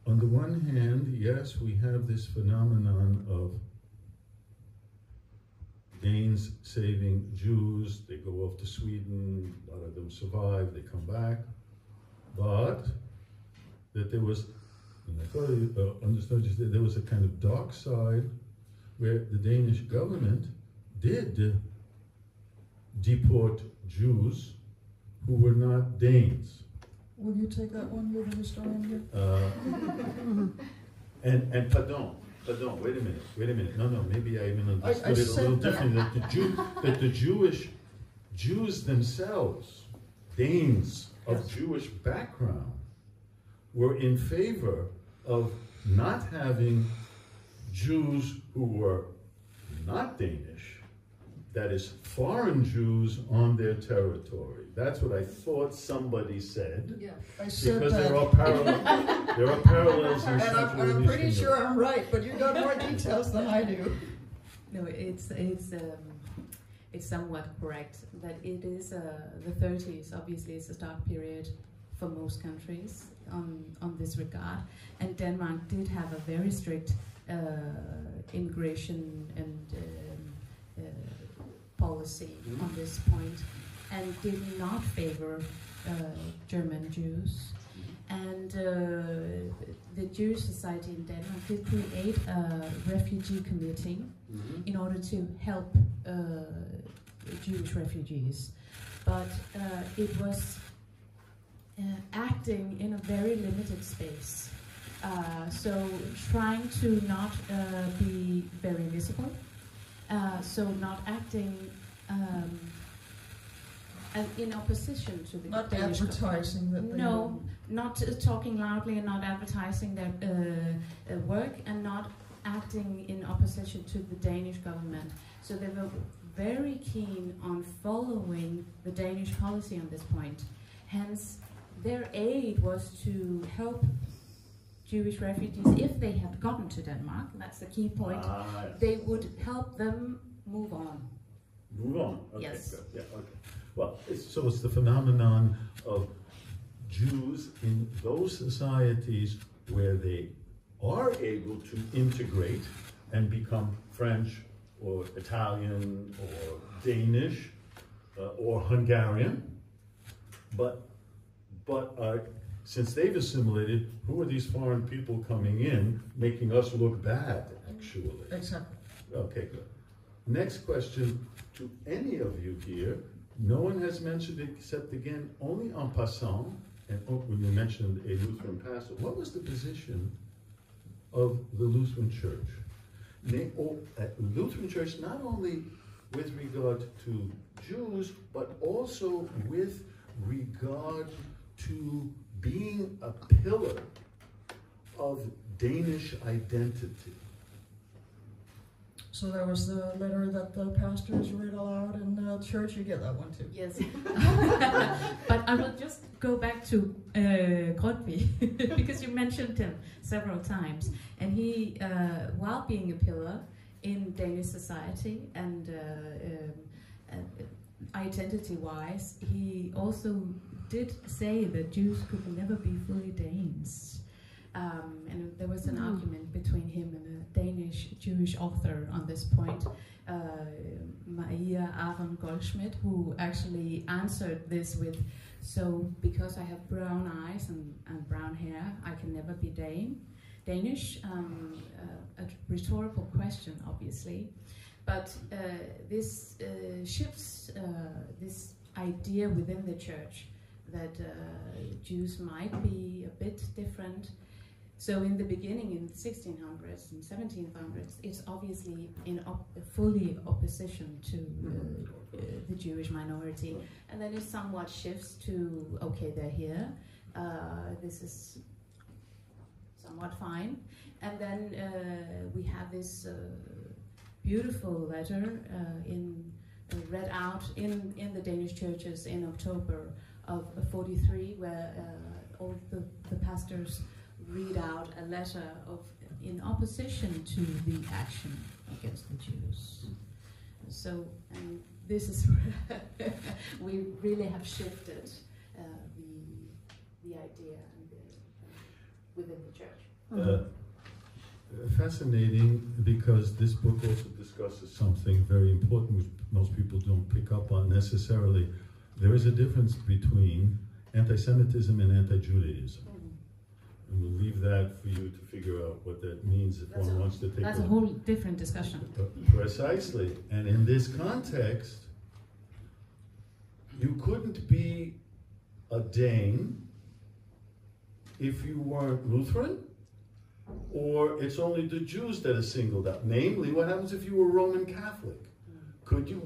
on the one hand, yes, we have this phenomenon of Danes saving Jews, they go off to Sweden, a lot of them survive, they come back, but that there was, and I thought I understood you said there was a kind of dark side where the Danish government did deport Jews who were not Danes. Will you take that one? You're the historian here. And pardon, wait a minute. No, maybe I even understood it a little differently. That the Jews themselves, Danes of Jewish background, were in favor of not having Jews who were not Danish, that is, foreign Jews on their territory. That's what I thought somebody said. Yeah, I said because that. there are parallels in and I'm pretty sure I'm right, but you got more details than I do. No, it's somewhat correct that it is the 30s. Obviously, it's a dark period for most countries on this regard, and Denmark did have a very strict immigration and policy on this point, and did not favor German Jews. And the Jewish Society in Denmark did create a refugee committee in order to help Jewish refugees. But it was acting in a very limited space. So trying to not be very visible, so not acting in opposition to the not Danish advertising that they no, not talking loudly and not advertising their work, and not acting in opposition to the Danish government. So they were very keen on following the Danish policy on this point. Hence, their aid was to help Jewish refugees, if they had gotten to Denmark, that's the key point, they would help them move on. Move on. Okay, Yes. good. Yeah, okay. Well, so it's the phenomenon of Jews in those societies where they are able to integrate and become French or Italian or Danish or Hungarian, but since they've assimilated, who are these foreign people coming in, making us look bad, actually? Exactly. Okay, good. Next question to any of you here. No one has mentioned it except, again, only en passant, and when you mentioned a Lutheran pastor. What was the position of the Lutheran Church? Lutheran Church, not only with regard to Jews, but also with regard to being a pillar of Danish identity. So there was the letter that the pastors read aloud in church. You get that one too. Yes. But I will just go back to Grundtvig, because you mentioned him several times. And he, while being a pillar in Danish society and identity-wise, he also did say that Jews could never be fully Danes. And there was an argument between him and a Danish Jewish author on this point, Maria Aron Goldschmidt, who actually answered this with, so because I have brown eyes and brown hair, I can never be Danish. A rhetorical question, obviously. But this shifts this idea within the church that Jews might be a bit different. So in the beginning, in the 1600s and 1700s, it's obviously in fully opposition to the Jewish minority. And then it somewhat shifts to, okay, they're here, this is somewhat fine. And then we have this beautiful letter read out in the Danish churches in October of 43, where all the pastors read out a letter in opposition to the action against the Jews. So, and this is where we really have shifted the idea within the church. Fascinating, because this book also discusses something very important which most people don't pick up on necessarily. There is a difference between anti-Semitism and anti-Judaism. And we'll leave that for you to figure out what that means if one wants to take That's a whole different discussion. Precisely. And in this context, you couldn't be a Dane if you weren't Lutheran, or it's only the Jews that are singled out. Namely, what happens if you were Roman Catholic? Can you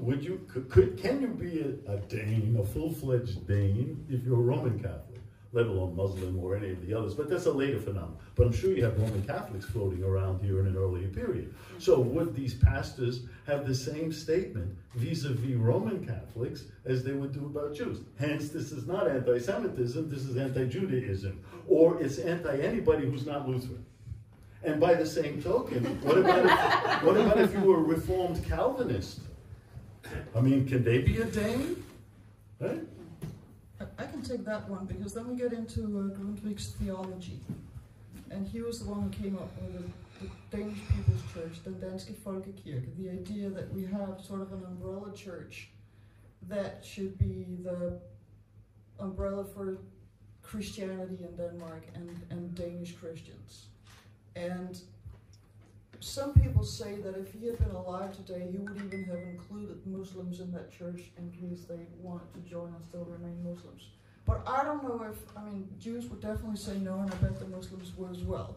be a Dane, a full-fledged Dane, if you're a Roman Catholic, let alone Muslim or any of the others? But that's a later phenomenon. But I'm sure you have Roman Catholics floating around here in an earlier period. So would these pastors have the same statement vis-a-vis Roman Catholics as they would do about Jews? Hence, this is not anti-Semitism, this is anti-Judaism. Or it's anti-anybody who's not Lutheran. And by the same token, what about if you were a Reformed Calvinist? I mean, can they be a Dane? Right? I can take that one, because then we get into Grundtvig's theology. And he was the one who came up with the Danish People's Church, the Danske Folkekirke, the idea that we have sort of an umbrella church that should be the umbrella for Christianity in Denmark and Danish Christians. And some people say that if he had been alive today, he would even have included Muslims in that church in case they wanted to join and still remain Muslims. But I don't know if, I mean, Jews would definitely say no, and I bet the Muslims would as well.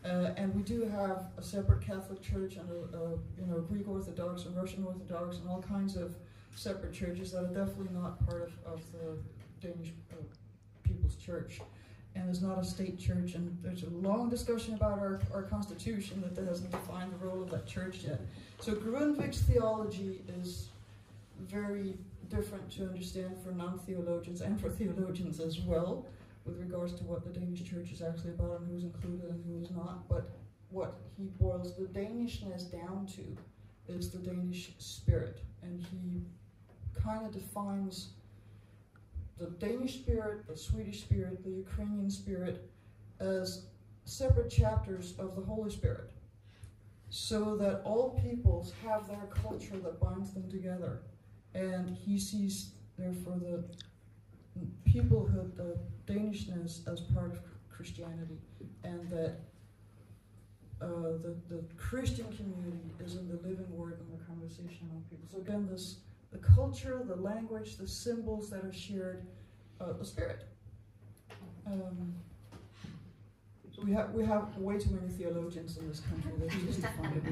And we do have a separate Catholic Church and a Greek Orthodox and Russian Orthodox and all kinds of separate churches that are definitely not part of the Danish People's Church. And there's not a state church, and there's a long discussion about our constitution that doesn't define the role of that church yet. So Grundtvig's theology is very different to understand for non-theologians and for theologians as well, with regards to what the Danish church is actually about and who's included and who is not. But what he boils the Danishness down to is the Danish spirit, and he kind of defines the Danish spirit, the Swedish spirit, the Ukrainian spirit as separate chapters of the Holy Spirit, so that all peoples have their culture that binds them together. And he sees, therefore, the peoplehood, the Danishness as part of Christianity, and that the Christian community is in the living word and the conversation among people. So again, the culture, the language, the symbols that are shared, the spirit. So we have way too many theologians in this country that just define it.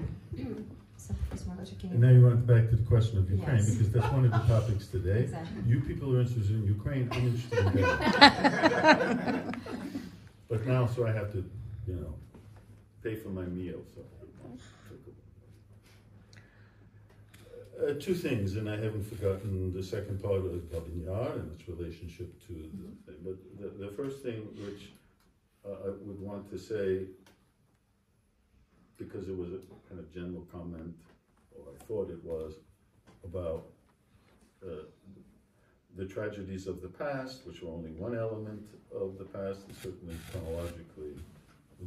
And now you went back to the question of Ukraine, Yes. because that's one of the topics today. Exactly. You people are interested in Ukraine, I'm interested in Denmark. But now, so I have to, pay for my meal. So. Two things, and I haven't forgotten the second part of Gabinjar and its relationship to the thing. But the first thing which I would want to say, because it was a kind of general comment, or I thought it was, about the tragedies of the past, which were only one element of the past, and certainly chronologically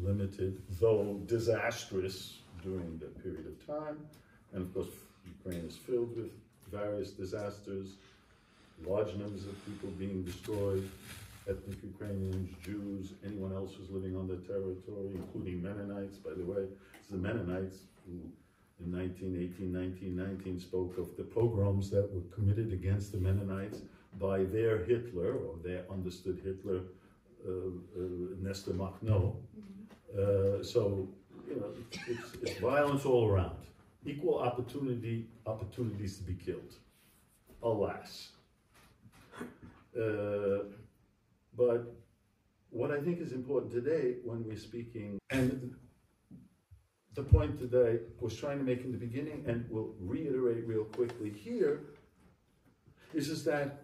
limited, though disastrous during that period of time. And of course, Ukraine is filled with various disasters, large numbers of people being destroyed, ethnic Ukrainians, Jews, anyone else who's living on their territory, including Mennonites, by the way. It's the Mennonites who in 1918, 1919 spoke of the pogroms that were committed against the Mennonites by their Hitler, or their understood Hitler, Nestor Makhno. So, it's violence all around. Equal opportunities to be killed, alas. But what I think is important today when we're speaking, and the point that I was trying to make in the beginning, and will reiterate real quickly here, is that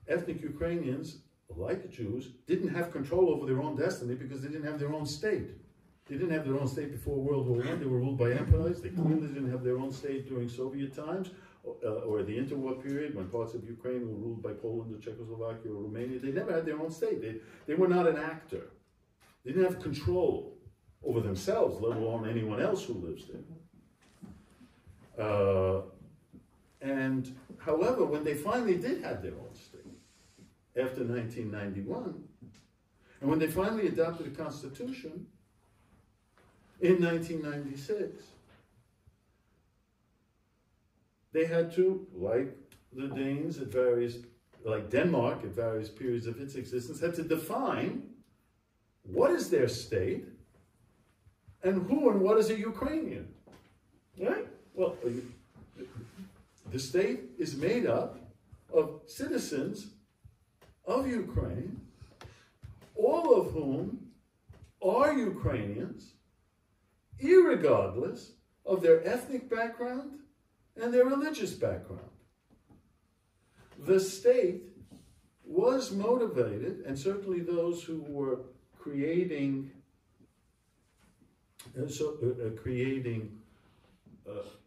ethnic Ukrainians, like Jews, didn't have control over their own destiny because they didn't have their own state. They didn't have their own state before World War I. They were ruled by empires. They clearly didn't have their own state during Soviet times, or the interwar period when parts of Ukraine were ruled by Poland or Czechoslovakia or Romania. They never had their own state. They were not an actor. They didn't have control over themselves, let alone anyone else who lives there. And however, when they finally did have their own state, after 1991, and when they finally adopted a constitution in 1996, they had to, like the Danes at various, like Denmark at various periods of its existence, had to define what is their state and who and what is a Ukrainian, right? Well, the state is made up of citizens of Ukraine, all of whom are Ukrainians, irregardless of their ethnic background and their religious background. The state was motivated, and certainly those who were creating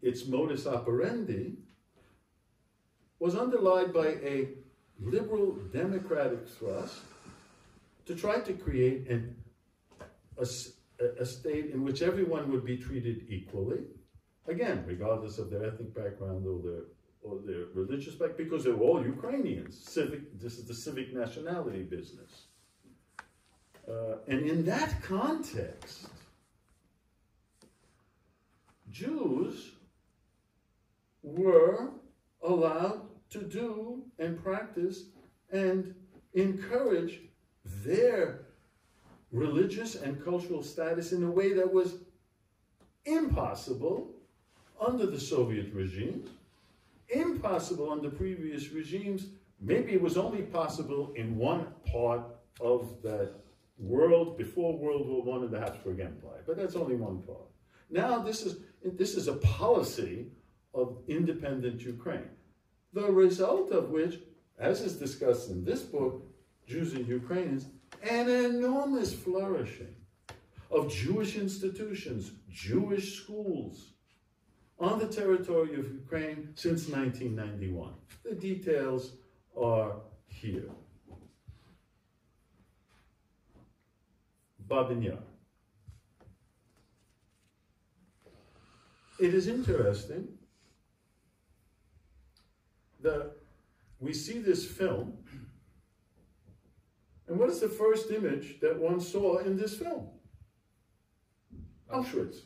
its modus operandi, was underlined by a liberal democratic thrust to try to create a state in which everyone would be treated equally, again, regardless of their ethnic background or their religious background, because they're all Ukrainians. This is the civic nationality business. And in that context, Jews were allowed to do and practice and encourage their religious and cultural status in a way that was impossible under the Soviet regime, impossible under previous regimes. Maybe it was only possible in one part of that world before World War I and the Habsburg Empire, but that's only one part. Now this is a policy of independent Ukraine, the result of which, as is discussed in this book, Jews and Ukrainians, an enormous flourishing of Jewish institutions, Jewish schools on the territory of Ukraine since 1991. The details are here. Babyn Yar. It is interesting that we see this film, and what is the first image that one saw in this film? Auschwitz.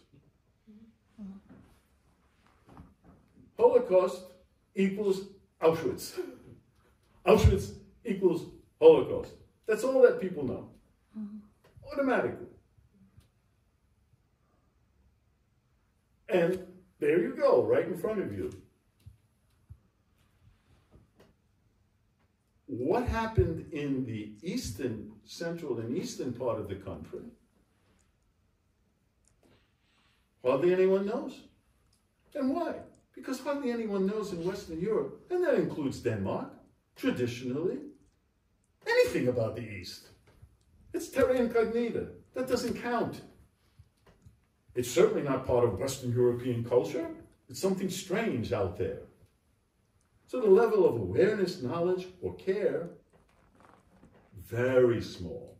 Holocaust equals Auschwitz. Auschwitz equals Holocaust. That's all that people know. Automatically. And there you go, right in front of you. What happened in the eastern, central and eastern part of the country? Hardly anyone knows. And why? Because hardly anyone knows in Western Europe, and that includes Denmark, traditionally, anything about the East. It's terra incognita. That doesn't count. It's certainly not part of Western European culture. It's something strange out there. So the level of awareness, knowledge, or care, very small.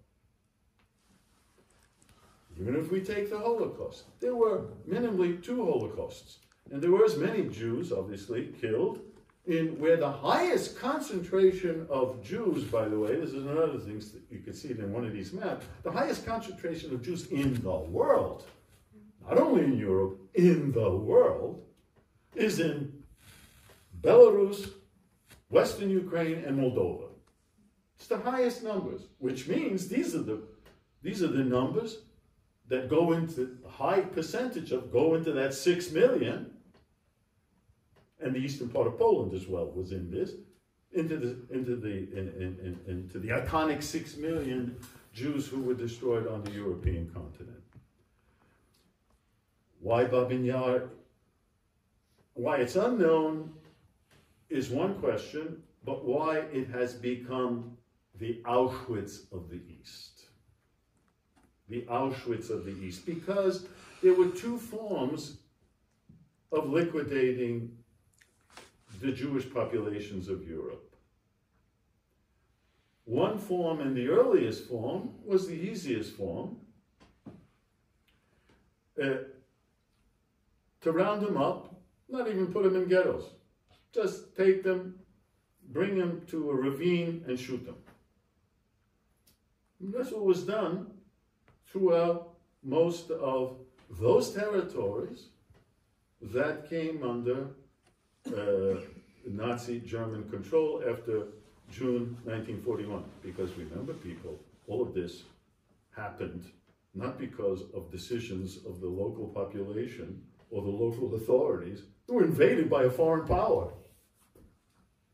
Even if we take the Holocaust, there were minimally 2 Holocausts. And there were as many Jews, obviously, killed in where the highest concentration of Jews, by the way, this is another thing, that you can see it in one of these maps, the highest concentration of Jews in the world, not only in Europe, in the world, is in Belarus, Western Ukraine, and Moldova. It's the highest numbers, which means these are the numbers that go into a high percentage of go into that 6 million, and the eastern part of Poland as well was in this, into the iconic 6 million Jews who were destroyed on the European continent. Why Babyn Yar? Why it's unknown is one question, but why it has become the Auschwitz of the East. The Auschwitz of the East, because there were 2 forms of liquidating the Jewish populations of Europe. One form, and the earliest form, was the easiest form, to round them up, not even put them in ghettos. Just take them, bring them to a ravine and shoot them. And that's what was done throughout most of those territories that came under Nazi German control after June 1941. Because remember, people, all of this happened not because of decisions of the local population or the local authorities. They were invaded by a foreign power,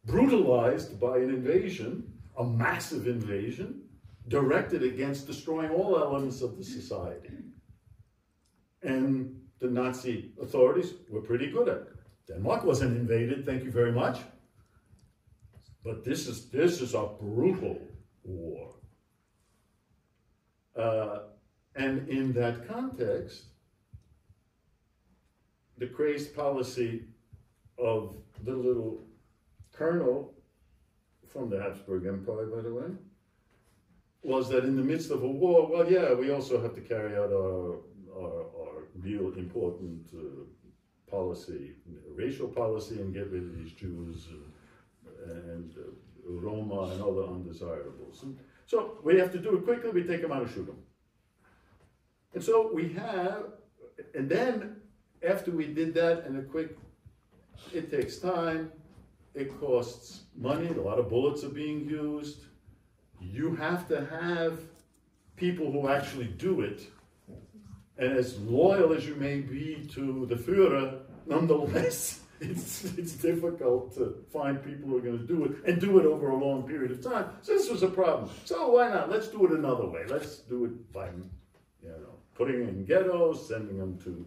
brutalized by an invasion, a massive invasion, directed against destroying all elements of the society. And the Nazi authorities were pretty good at it. Denmark wasn't invaded, thank you very much. But this is a brutal war. And in that context, the crazed policy of the little colonel from the Habsburg Empire, by the way, was that in the midst of a war, well, yeah, we also have to carry out our real important policy, racial policy, and get rid of these Jews and Roma and other undesirables. And so we have to do it quickly, we take them out and shoot them. And so we have, and then after we did that, and it takes time, it costs money, a lot of bullets are being used. You have to have people who actually do it. And as loyal as you may be to the Führer, nonetheless, it's difficult to find people who are going to do it and do it over a long period of time. So this was a problem. So why not? Let's do it another way. Let's do it by, putting in ghettos, sending them to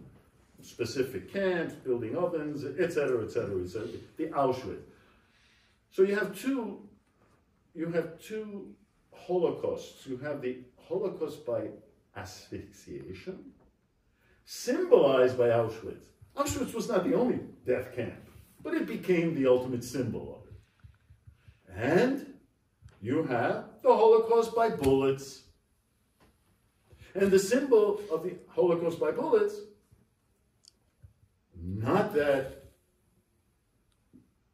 specific camps, building ovens, etc., etc., etc. The Auschwitz. So you have two Holocausts. You have the Holocaust by asphyxiation, symbolized by Auschwitz. Auschwitz was not the only death camp, but it became the ultimate symbol of it. And you have the Holocaust by bullets. And the symbol of the Holocaust by bullets, not that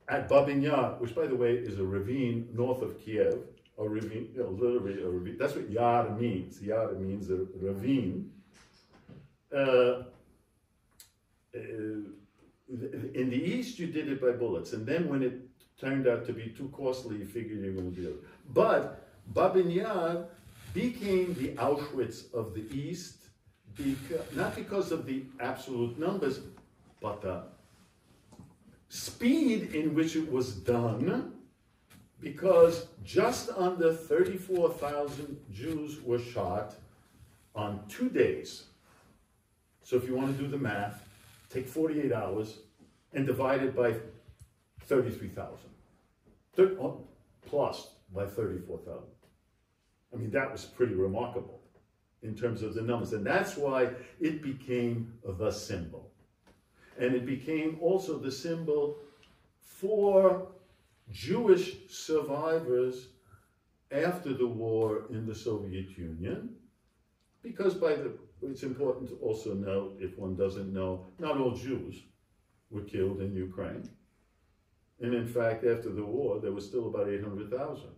at Babin Yar, which by the way is a ravine north of Kiev, a ravine, literally a ravine. That's what Yar means. Yar means a ravine. In the east, you did it by bullets, and then when it turned out to be too costly, you figured you were going to do it. But Babin Yar became the Auschwitz of the east, not because of the absolute numbers, but the speed in which it was done, because just under 34,000 Jews were shot on 2 days. So if you want to do the math, take 48 hours and divide it by 33,000. Plus by 34,000. I mean, that was pretty remarkable in terms of the numbers. And that's why it became the symbol. And it became also the symbol for Jewish survivors after the war in the Soviet Union, because it's important to also note, if one doesn't know, not all Jews were killed in Ukraine. And in fact, after the war, there was still about 800,000.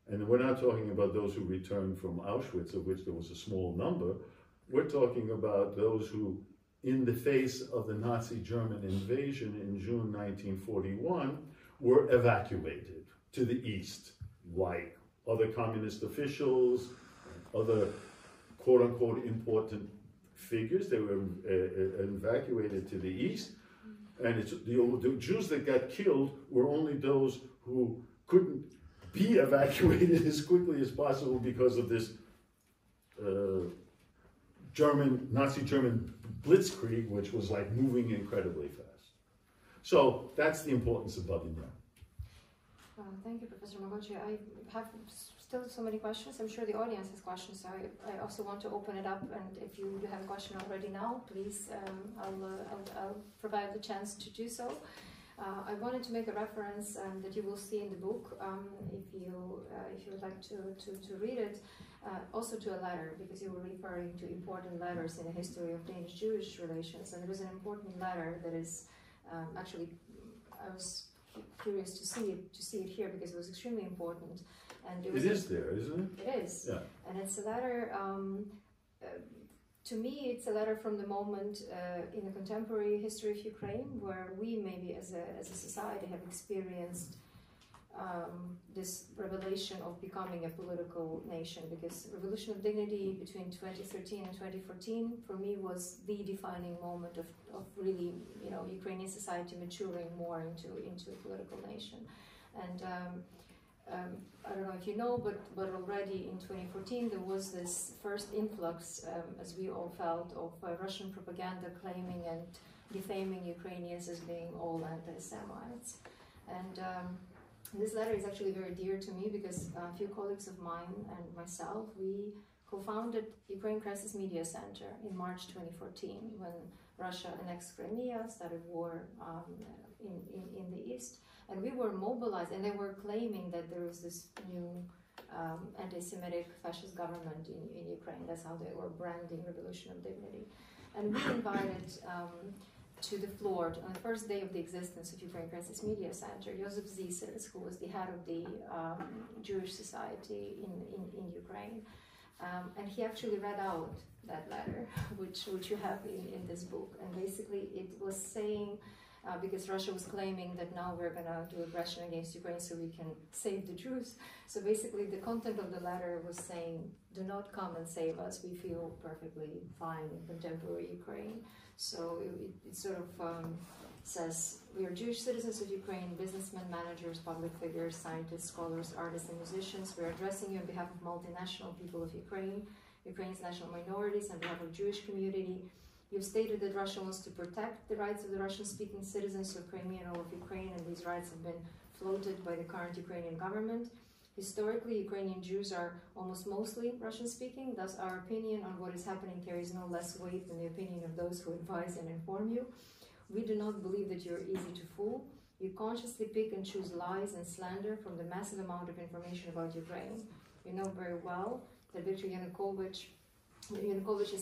And we're not talking about those who returned from Auschwitz, of which there was a small number. We're talking about those who, in the face of the Nazi German invasion in June 1941, were evacuated to the east, like other communist officials, other quote-unquote important figures. They were evacuated to the east, and the Jews that got killed were only those who couldn't be evacuated as quickly as possible because of this Nazi German blitzkrieg, which was like moving incredibly fast. So that's the importance of Babin Yar. Thank you, Professor Magocsi. I have still so many questions. I'm sure the audience has questions, so I also want to open it up. And if you have a question already now, please, I'll provide the chance to do so. I wanted to make a reference that you will see in the book, if you would like to read it, also to a letter, because you were referring to important letters in the history of Danish-Jewish relations, and there is an important letter that is actually, I was curious to see it here because it was extremely important. And it is there, isn't it? It is. Yeah. And it's a letter. To me, it's a letter from the moment in the contemporary history of Ukraine where we, maybe as a society, have experienced this revelation of becoming a political nation. Because Revolution of Dignity between 2013 and 2014, for me, was the defining moment of really, Ukrainian society maturing more into a political nation. And I don't know if you know, but already in 2014 there was this first influx, as we all felt, of Russian propaganda claiming and defaming Ukrainians as being all anti-Semites. And this letter is actually very dear to me because a few colleagues of mine and myself, we co-founded Ukraine Crisis Media Center in March 2014 when Russia annexed Crimea, started war in the east. And we were mobilized, and they were claiming that there was this new anti-Semitic fascist government in Ukraine. That's how they were branding Revolution of Dignity. And we invited to the floor, on the first day of the existence of Ukraine Crisis Media Center, Joseph Zisers, who was the head of the Jewish society in Ukraine, And he actually read out that letter, which you have in this book. And basically it was saying, because Russia was claiming that now we're going to do aggression against Ukraine so we can save the Jews. So basically the content of the letter was saying, do not come and save us. We feel perfectly fine in contemporary Ukraine. So it sort of says, we are Jewish citizens of Ukraine, businessmen, managers, public figures, scientists, scholars, artists, and musicians. We are addressing you on behalf of multinational people of Ukraine, Ukraine's national minorities, on behalf of Jewish community. You've stated that Russia wants to protect the rights of the Russian-speaking citizens of Crimea and all of Ukraine, and these rights have been floated by the current Ukrainian government. Historically, Ukrainian Jews are almost mostly Russian-speaking, thus our opinion on what is happening carries no less weight than the opinion of those who advise and inform you. We do not believe that you're easy to fool. You consciously pick and choose lies and slander from the massive amount of information about Ukraine. You know very well that Viktor Yanukovych's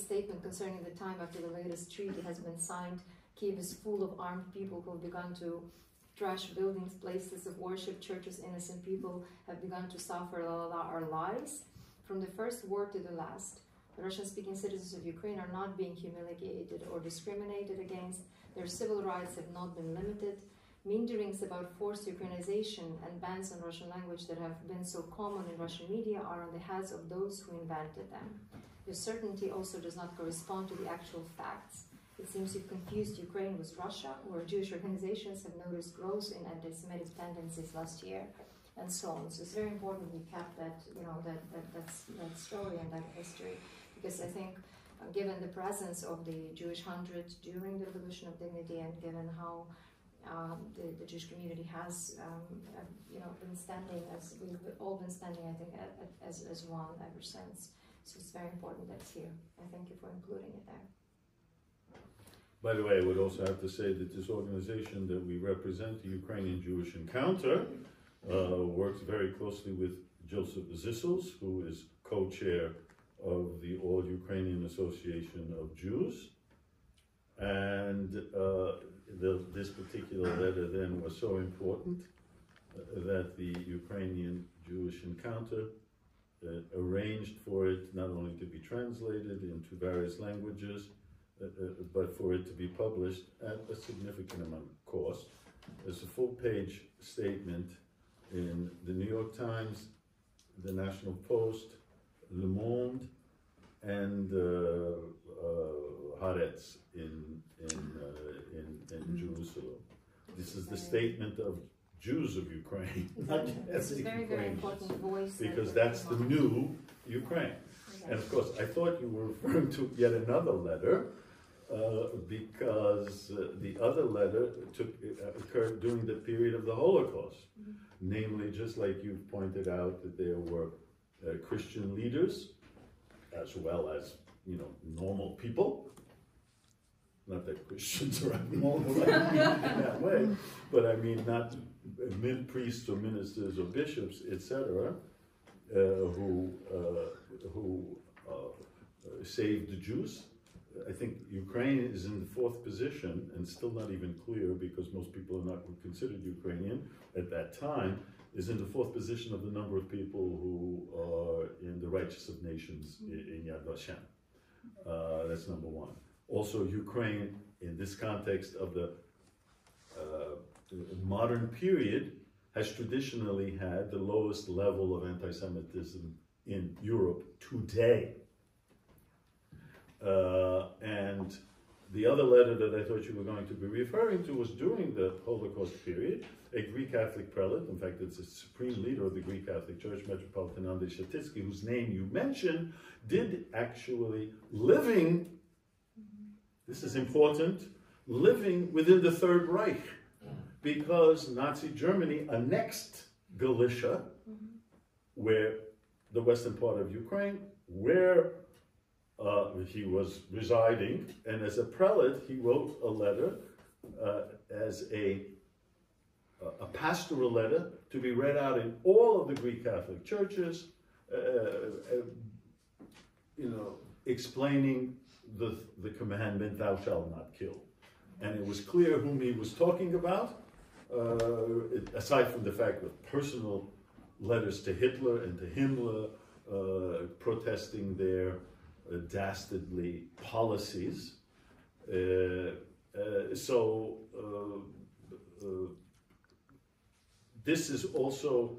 statement concerning the time after the latest treaty has been signed, Kyiv is full of armed people who have begun to trash buildings, places of worship, churches, innocent people have begun to suffer, are lies. From the first war to the last, the Russian-speaking citizens of Ukraine are not being humiliated or discriminated against. Their civil rights have not been limited. Meanderings about forced Ukrainization and bans on Russian language that have been so common in Russian media are on the heads of those who invented them. Your certainty also does not correspond to the actual facts. It seems you've confused Ukraine with Russia, where Jewish organizations have noticed growth in anti-Semitic tendencies last year, and so on. So it's very important we kept that, that story and that history, because I think, given the presence of the Jewish 100 during the Revolution of Dignity, and given how the Jewish community has, been standing, as we've all been standing, I think, as one ever since. So it's very important that it's here. I thank you for including it there. By the way, I would also have to say that this organization that we represent, the Ukrainian-Jewish Encounter, works very closely with Joseph Zissels, who is co-chair of the All Ukrainian Association of Jews. And this particular letter then was so important that the Ukrainian-Jewish Encounter arranged for it not only to be translated into various languages, but for it to be published at a significant amount of cost. There's a full-page statement in the New York Times, the National Post, Le Monde, and Haaretz in Jerusalem. This is the statement of Jews of Ukraine, not It's a very, very important voice. because that's the new Ukraine. And of course, I thought you were referring to yet another letter, because the other letter occurred during the period of the Holocaust. Mm-hmm. Namely, just like you pointed out, that there were Christian leaders, as well as, normal people. Not that Christians are abnormal in that way, but I mean not priests or ministers or bishops, etc., who saved the Jews. I think Ukraine is in the 4th position, and still not even clear, because most people are not considered Ukrainian at that time, is in the 4th position of the number of people who are in the righteous of nations in Yad Vashem. That's number one. Also, Ukraine, in this context of the modern period, has traditionally had the lowest level of anti-Semitism in Europe today. And the other letter that I thought you were going to be referring to was during the Holocaust period. A Greek Catholic prelate, in fact, it's a supreme leader of the Greek Catholic Church, Metropolitan Andrei Shatitsky, whose name you mentioned, did actually living, this is important, living within the Third Reich, because Nazi Germany annexed Galicia, where the western part of Ukraine, where he was residing, and as a prelate, he wrote a letter as a pastoral letter to be read out in all of the Greek Catholic churches, explaining the commandment, "Thou shalt not kill." And it was clear whom he was talking about, aside from the fact of personal letters to Hitler and to Himmler, protesting their dastardly policies. This is also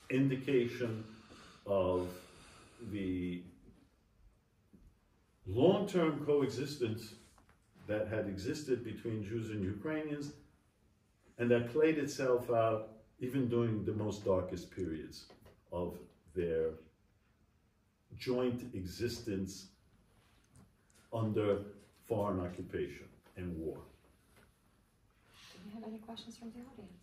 indication of the long-term coexistence that had existed between Jews and Ukrainians, and that played itself out even during the most darkest periods of their joint existence under foreign occupation and war. Do we have any questions from the audience?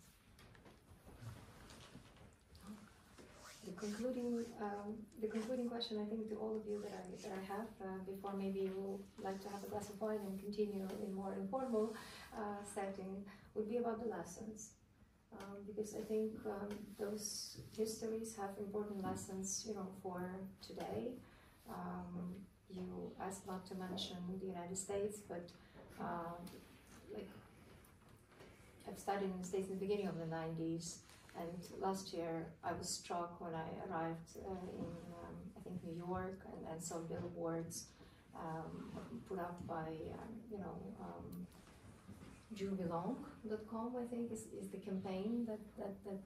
The concluding question, I think, to all of you that I have, before maybe you will like to have a glass of wine and continue in more informal setting, would be about the lessons. Because I think those histories have important lessons, for today. You asked not to mention the United States, but I've studied in the States in the beginning of the 90s. And last year, I was struck when I arrived in, I think, New York, and saw billboards put up by, JewBelong.com, I think, is the campaign that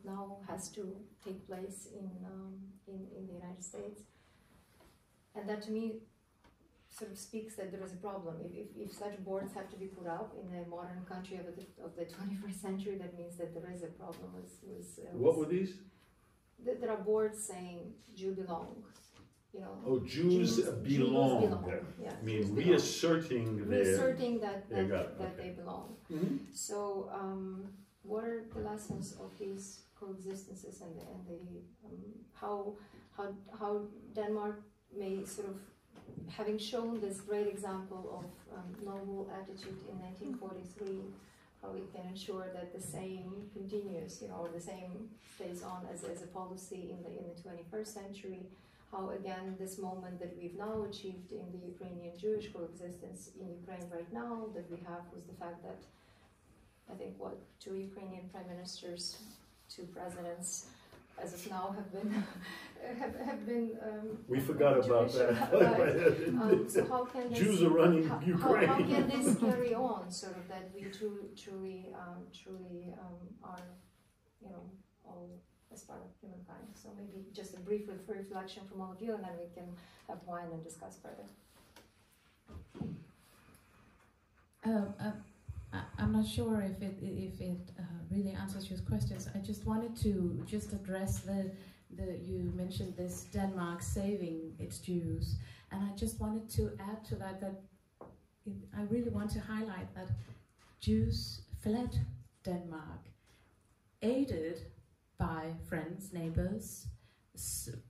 now has to take place in the United States. And that, to me, sort of speaks that there is a problem. If such boards have to be put up in a modern country of the 21st century, that means that there is a problem with what were these? There are boards saying Jew belong. Oh, Jews belong. Yeah, I mean, Jews reasserting that okay. they belong. Mm-hmm. So, what are the lessons of these coexistences and how Denmark may sort of, having shown this great example of noble attitude in 1943, how we can ensure that the same continues, or the same stays on as a policy in the 21st century. How, again, this moment that we've now achieved in the Ukrainian-Jewish coexistence in Ukraine right now, that we have was the fact that, I think, 2 Ukrainian prime ministers, 2 presidents, as of now, have been. We forgot about that. So how can this, Jews are running Ukraine. How can this carry on, sort of, that we truly are, all as part of humankind? So maybe just a brief reflection from all of you, and then we can have wine and discuss further. I'm not sure if it really answers your questions. I just wanted to address you mentioned this Denmark saving its Jews, and I just wanted to add to that I really want to highlight that Jews fled Denmark, aided by friends, neighbors,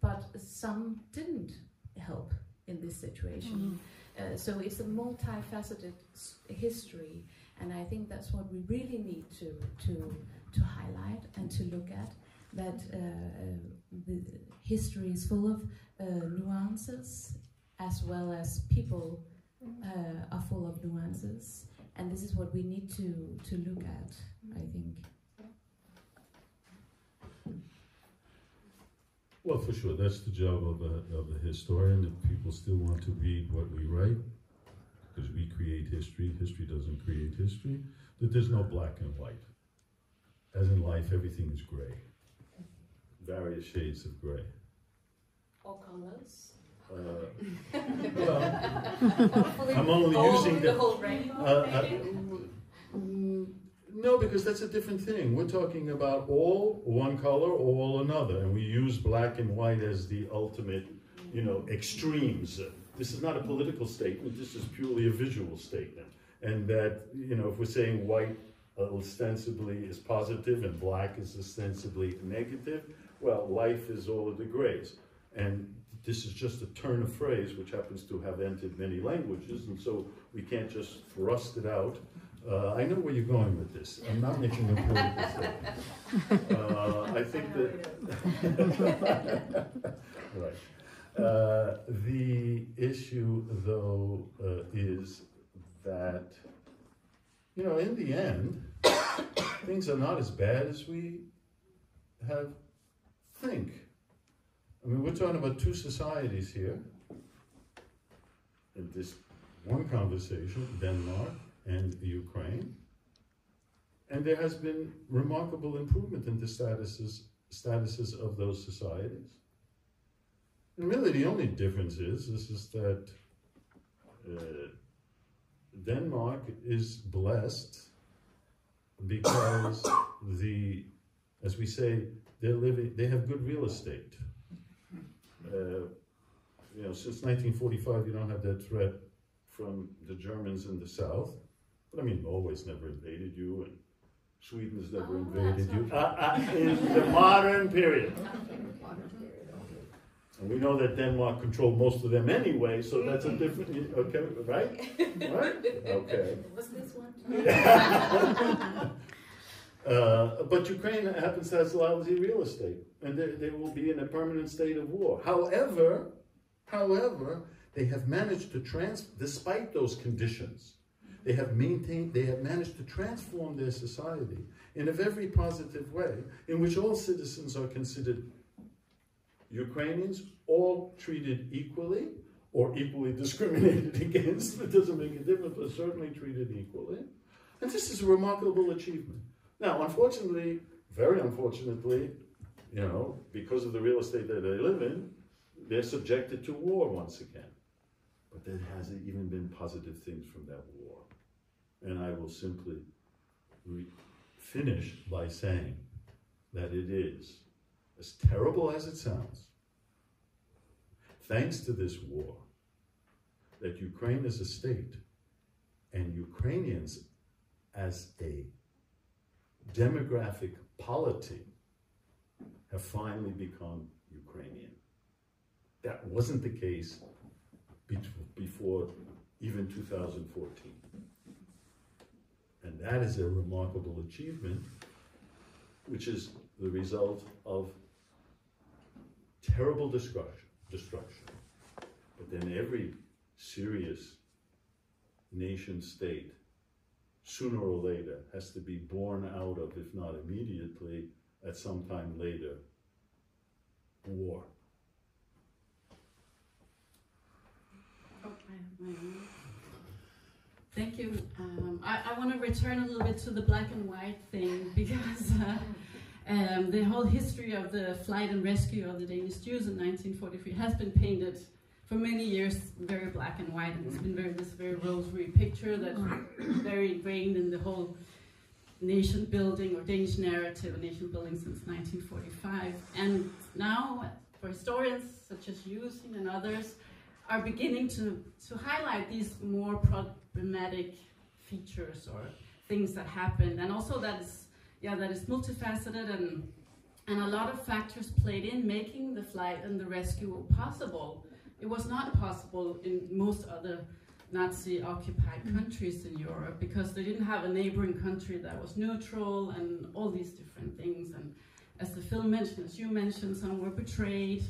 but some didn't help in this situation. So it's a multifaceted history, and I think that's what we really need to highlight and to look at, that the history is full of nuances, as well as people are full of nuances, and this is what we need to look at, I think. Well, for sure, that's the job of a historian. If people still want to read what we write, because we create history, history doesn't create history, that there's no black and white. As in life, everything is gray. Various shades of gray. All colors. Well, I'm only using the whole rainbow. No, because that's a different thing. We're talking about all one color, all another, and we use black and white as the ultimate, extremes. This is not a political statement. This is purely a visual statement. And that, if we're saying white ostensibly is positive and black is ostensibly negative, well, life is all of the grays. And this is just a turn of phrase which happens to have entered many languages, and so we can't just thrust it out. I know where you're going with this. I'm not making a political statement. I think that right. The issue, though, is that in the end, things are not as bad as we think. I mean, we're talking about two societies here in this one conversation, Denmark and Ukraine. And there has been remarkable improvement in the statuses of those societies. And really the only difference is that Denmark is blessed because as we say, they have good real estate. You know, since 1945, you don't have that threat from the Germans in the south. But I mean, Norway's never invaded you, and Sweden's never invaded you in the modern period. And we know that Denmark controlled most of them anyway, so that's a different, okay, right? Right? Okay. Was this one? But Ukraine happens to have lousy real estate, and they will be in a permanent state of war. However, they have managed to despite those conditions, they have managed to transform their society in a very positive way, in which all citizens are considered Ukrainians, all treated equally, or equally discriminated against. It doesn't make a difference, but certainly treated equally. And this is a remarkable achievement. Now, unfortunately, very unfortunately, you know, because of the real estate that they live in, they're subjected to war once again. But there hasn't even been positive things from that war. And I will simply finish by saying that it is, as terrible as it sounds, thanks to this war, that Ukraine as a state and Ukrainians as a demographic polity have finally become Ukrainian. That wasn't the case before even 2014. And that is a remarkable achievement, which is the result of terrible destruction. But then every serious nation state, sooner or later, has to be born out of, if not immediately, at some time later, war. Thank you. I want to return a little bit to the black and white thing, because the whole history of the flight and rescue of the Danish Jews in 1943 has been painted for many years very black and white, and it's been this very rosary picture that's very ingrained in the whole nation building or Danish narrative of nation building since 1945. And now, for historians such as you, Signe, and others, are beginning to highlight these more problematic features or things that happened, and also that is multifaceted, and a lot of factors played in making the flight and the rescue possible. It was not possible in most other Nazi-occupied countries in Europe because they didn't have a neighboring country that was neutral and all these different things. And as the film mentioned, as you mentioned, some were betrayed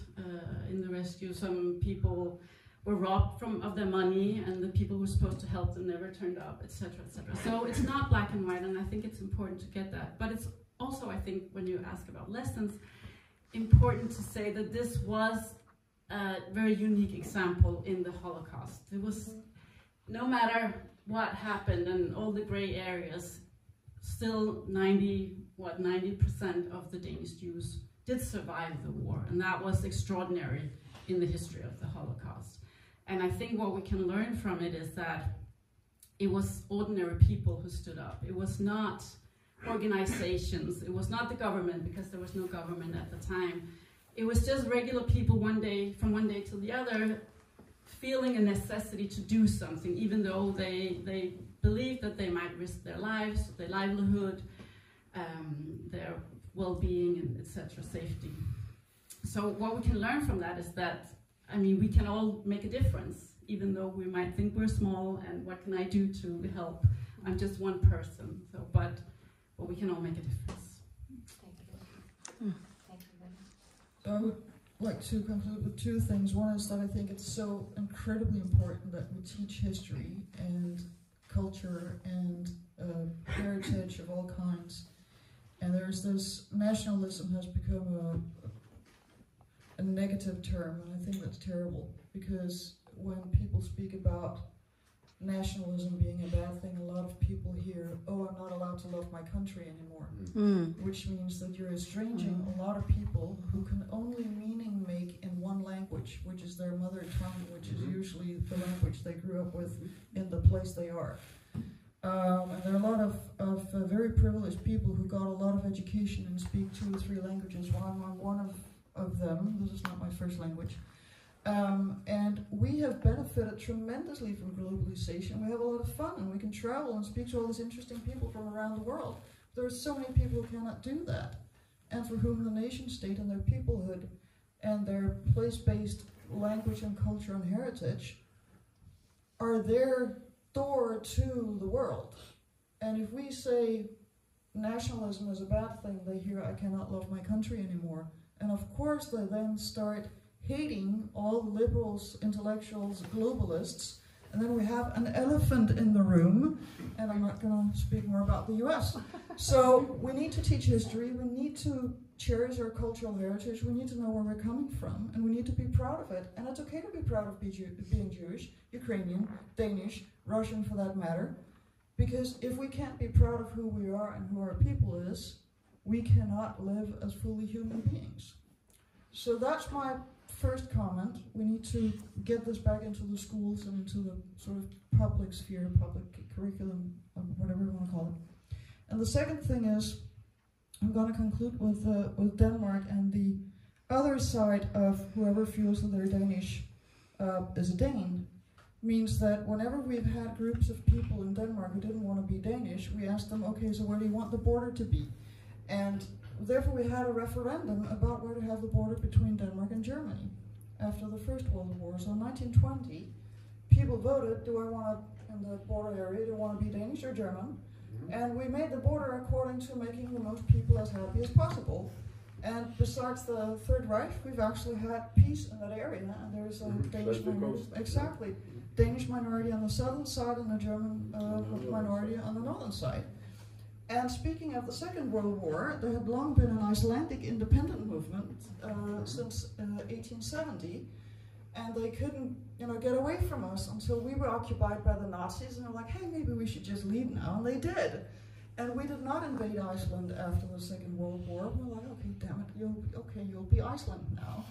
in the rescue. Some people were robbed of their money, and the people who were supposed to help them never turned up, etc., etc. So it's not black and white, and I think it's important to get that. But it's also, I think, when you ask about lessons, important to say that this was a very unique example in the Holocaust. It was, no matter what happened and all the gray areas, still 90% of the Danish Jews did survive the war, and that was extraordinary in the history of the Holocaust. And I think what we can learn from it is that it was ordinary people who stood up. It was not organizations, it was not the government, because there was no government at the time. It was just regular people from one day to the other, feeling a necessity to do something, even though they believed that they might risk their lives, their livelihood, their well-being, and etc., safety. So what we can learn from that is that, I mean, we can all make a difference, even though we might think we're small, and what can I do to help? I'm just one person, but we can all make a difference. Thank you. Thank you very much. So I would like to conclude with two things. One is that I think it's so incredibly important that we teach history and culture and heritage of all kinds. And there's this nationalism has become a negative term, and I think that's terrible, because when people speak about nationalism being a bad thing, a lot of people hear, oh, I'm not allowed to love my country anymore, which means that you're estranging a lot of people who can only meaning make in one language, which is their mother tongue, which is usually the language they grew up with in the place they are. And there are a lot of very privileged people who got a lot of education and speak 2 or 3 languages. Well, I'm one of them. This is not my first language. And we have benefited tremendously from globalization. We have a lot of fun, and we can travel and speak to all these interesting people from around the world. There are so many people who cannot do that, and for whom the nation state and their peoplehood and their place-based language and culture and heritage are their door to the world. And if we say nationalism is a bad thing, they hear, I cannot love my country anymore. And of course they then start hating all the liberals, intellectuals, globalists, and then we have an elephant in the room, and I'm not going to speak more about the US. So we need to teach history, we need to cherish our cultural heritage, we need to know where we're coming from, and we need to be proud of it. And it's okay to be proud of being Jewish, Ukrainian, Danish, Russian for that matter, because if we can't be proud of who we are and who our people is, we cannot live as fully human beings. So that's my first comment. We need to get this back into the schools and into the sort of public sphere, public curriculum, whatever you want to call it. And the second thing is, I'm going to conclude with Denmark, and the other side of whoever feels that they're Danish is a Dane, means that whenever we've had groups of people in Denmark who didn't want to be Danish, we asked them, okay, so where do you want the border to be? And therefore we had a referendum about where to have the border between Denmark and Germany after the First World War. So in 1920, people voted, do I want to, in the border area, do I want to be Danish or German? And we made the border according to making the most people as happy as possible. And besides the Third Reich, we've actually had peace in that area, and there's a Danish minority, exactly, Danish minority on the southern side and a German minority on the northern side. And speaking of the Second World War, there had long been an Icelandic independent movement since 1870, and they couldn't, get away from us until we were occupied by the Nazis, and they're like, hey, maybe we should just leave now, and they did. And we did not invade Iceland after the Second World War. We're like, okay, damn it, you'll be Iceland now.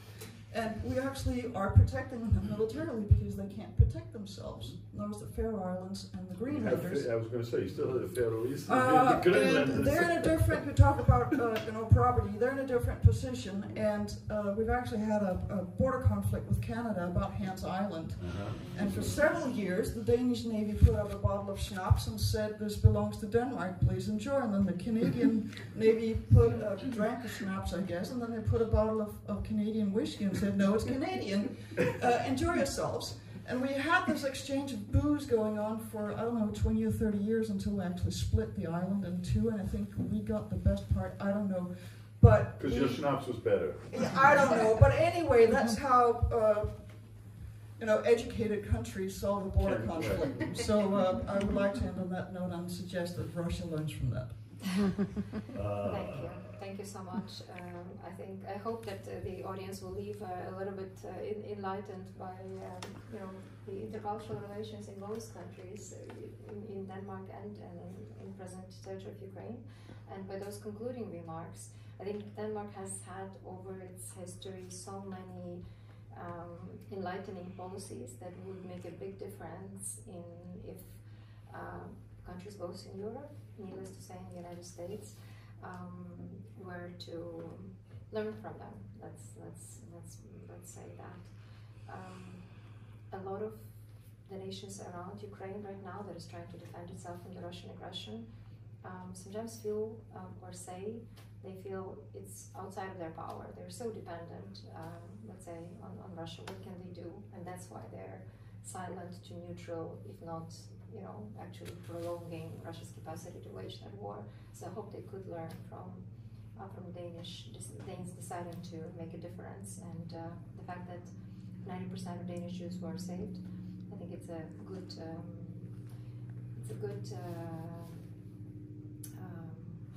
And we actually are protecting them militarily because they can't protect themselves. Those the Faroe Islands and the Greenlanders. I was going to say, you still have the Faroese. And they're in a different, you talk about property, they're in a different position. And we've actually had a border conflict with Canada about Hans Island. And for several years, the Danish Navy put out a bottle of schnapps and said, this belongs to Denmark, please enjoy. And then the Canadian Navy drank the schnapps, I guess, and then they put a bottle of Canadian whiskey and said, no, it's Canadian, enjoy yourselves. And we had this exchange of booze going on for, I don't know, 20 or 30 years until we actually split the island in two, and I think we got the best part, I don't know. But because your schnapps was better. I don't know, but anyway, that's how educated countries solve a border conflict. So I would like to end on that note and suggest that Russia learns from that. Thank you so much. I hope that the audience will leave a little bit enlightened by the intercultural relations in both countries, in Denmark and in present territory of Ukraine. And by those concluding remarks, I think Denmark has had over its history so many enlightening policies that would make a big difference if countries both in Europe, needless to say in the United States, were to learn from them. Let's say that. A lot of the nations around Ukraine right now that is trying to defend itself from the Russian aggression sometimes feel or say they feel it's outside of their power. They're so dependent, let's say, on Russia. What can they do? And that's why they're silent to neutral, if not, actually prolonging Russia's capacity to wage that war. So I hope they could learn from Danes deciding to make a difference, and the fact that 90% of Danish Jews were saved. I think it's a good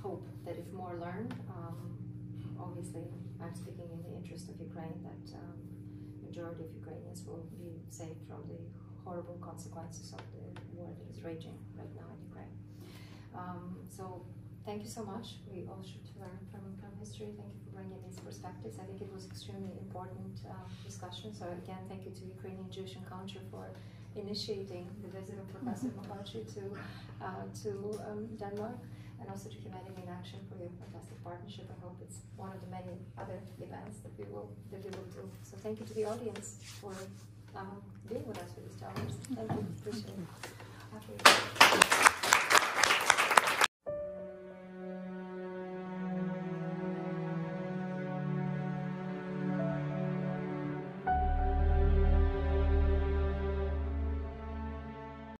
hope that if more learn, obviously I'm speaking in the interest of Ukraine. Ukraine, that majority of Ukrainians will be saved from the horrible consequences of the war that is raging right now in Ukraine. So thank you so much. We all should learn from history. Thank you for bringing these perspectives. I think it was extremely important discussion. So again, thank you to Ukrainian-Jewish Encounter for initiating the visit of Professor Magocsi to Denmark, and also to Humanity in Action for your fantastic partnership. I hope it's one of the many other events that we will do. So thank you to the audience for being with us for these 2 hours. Thank you. Appreciate it.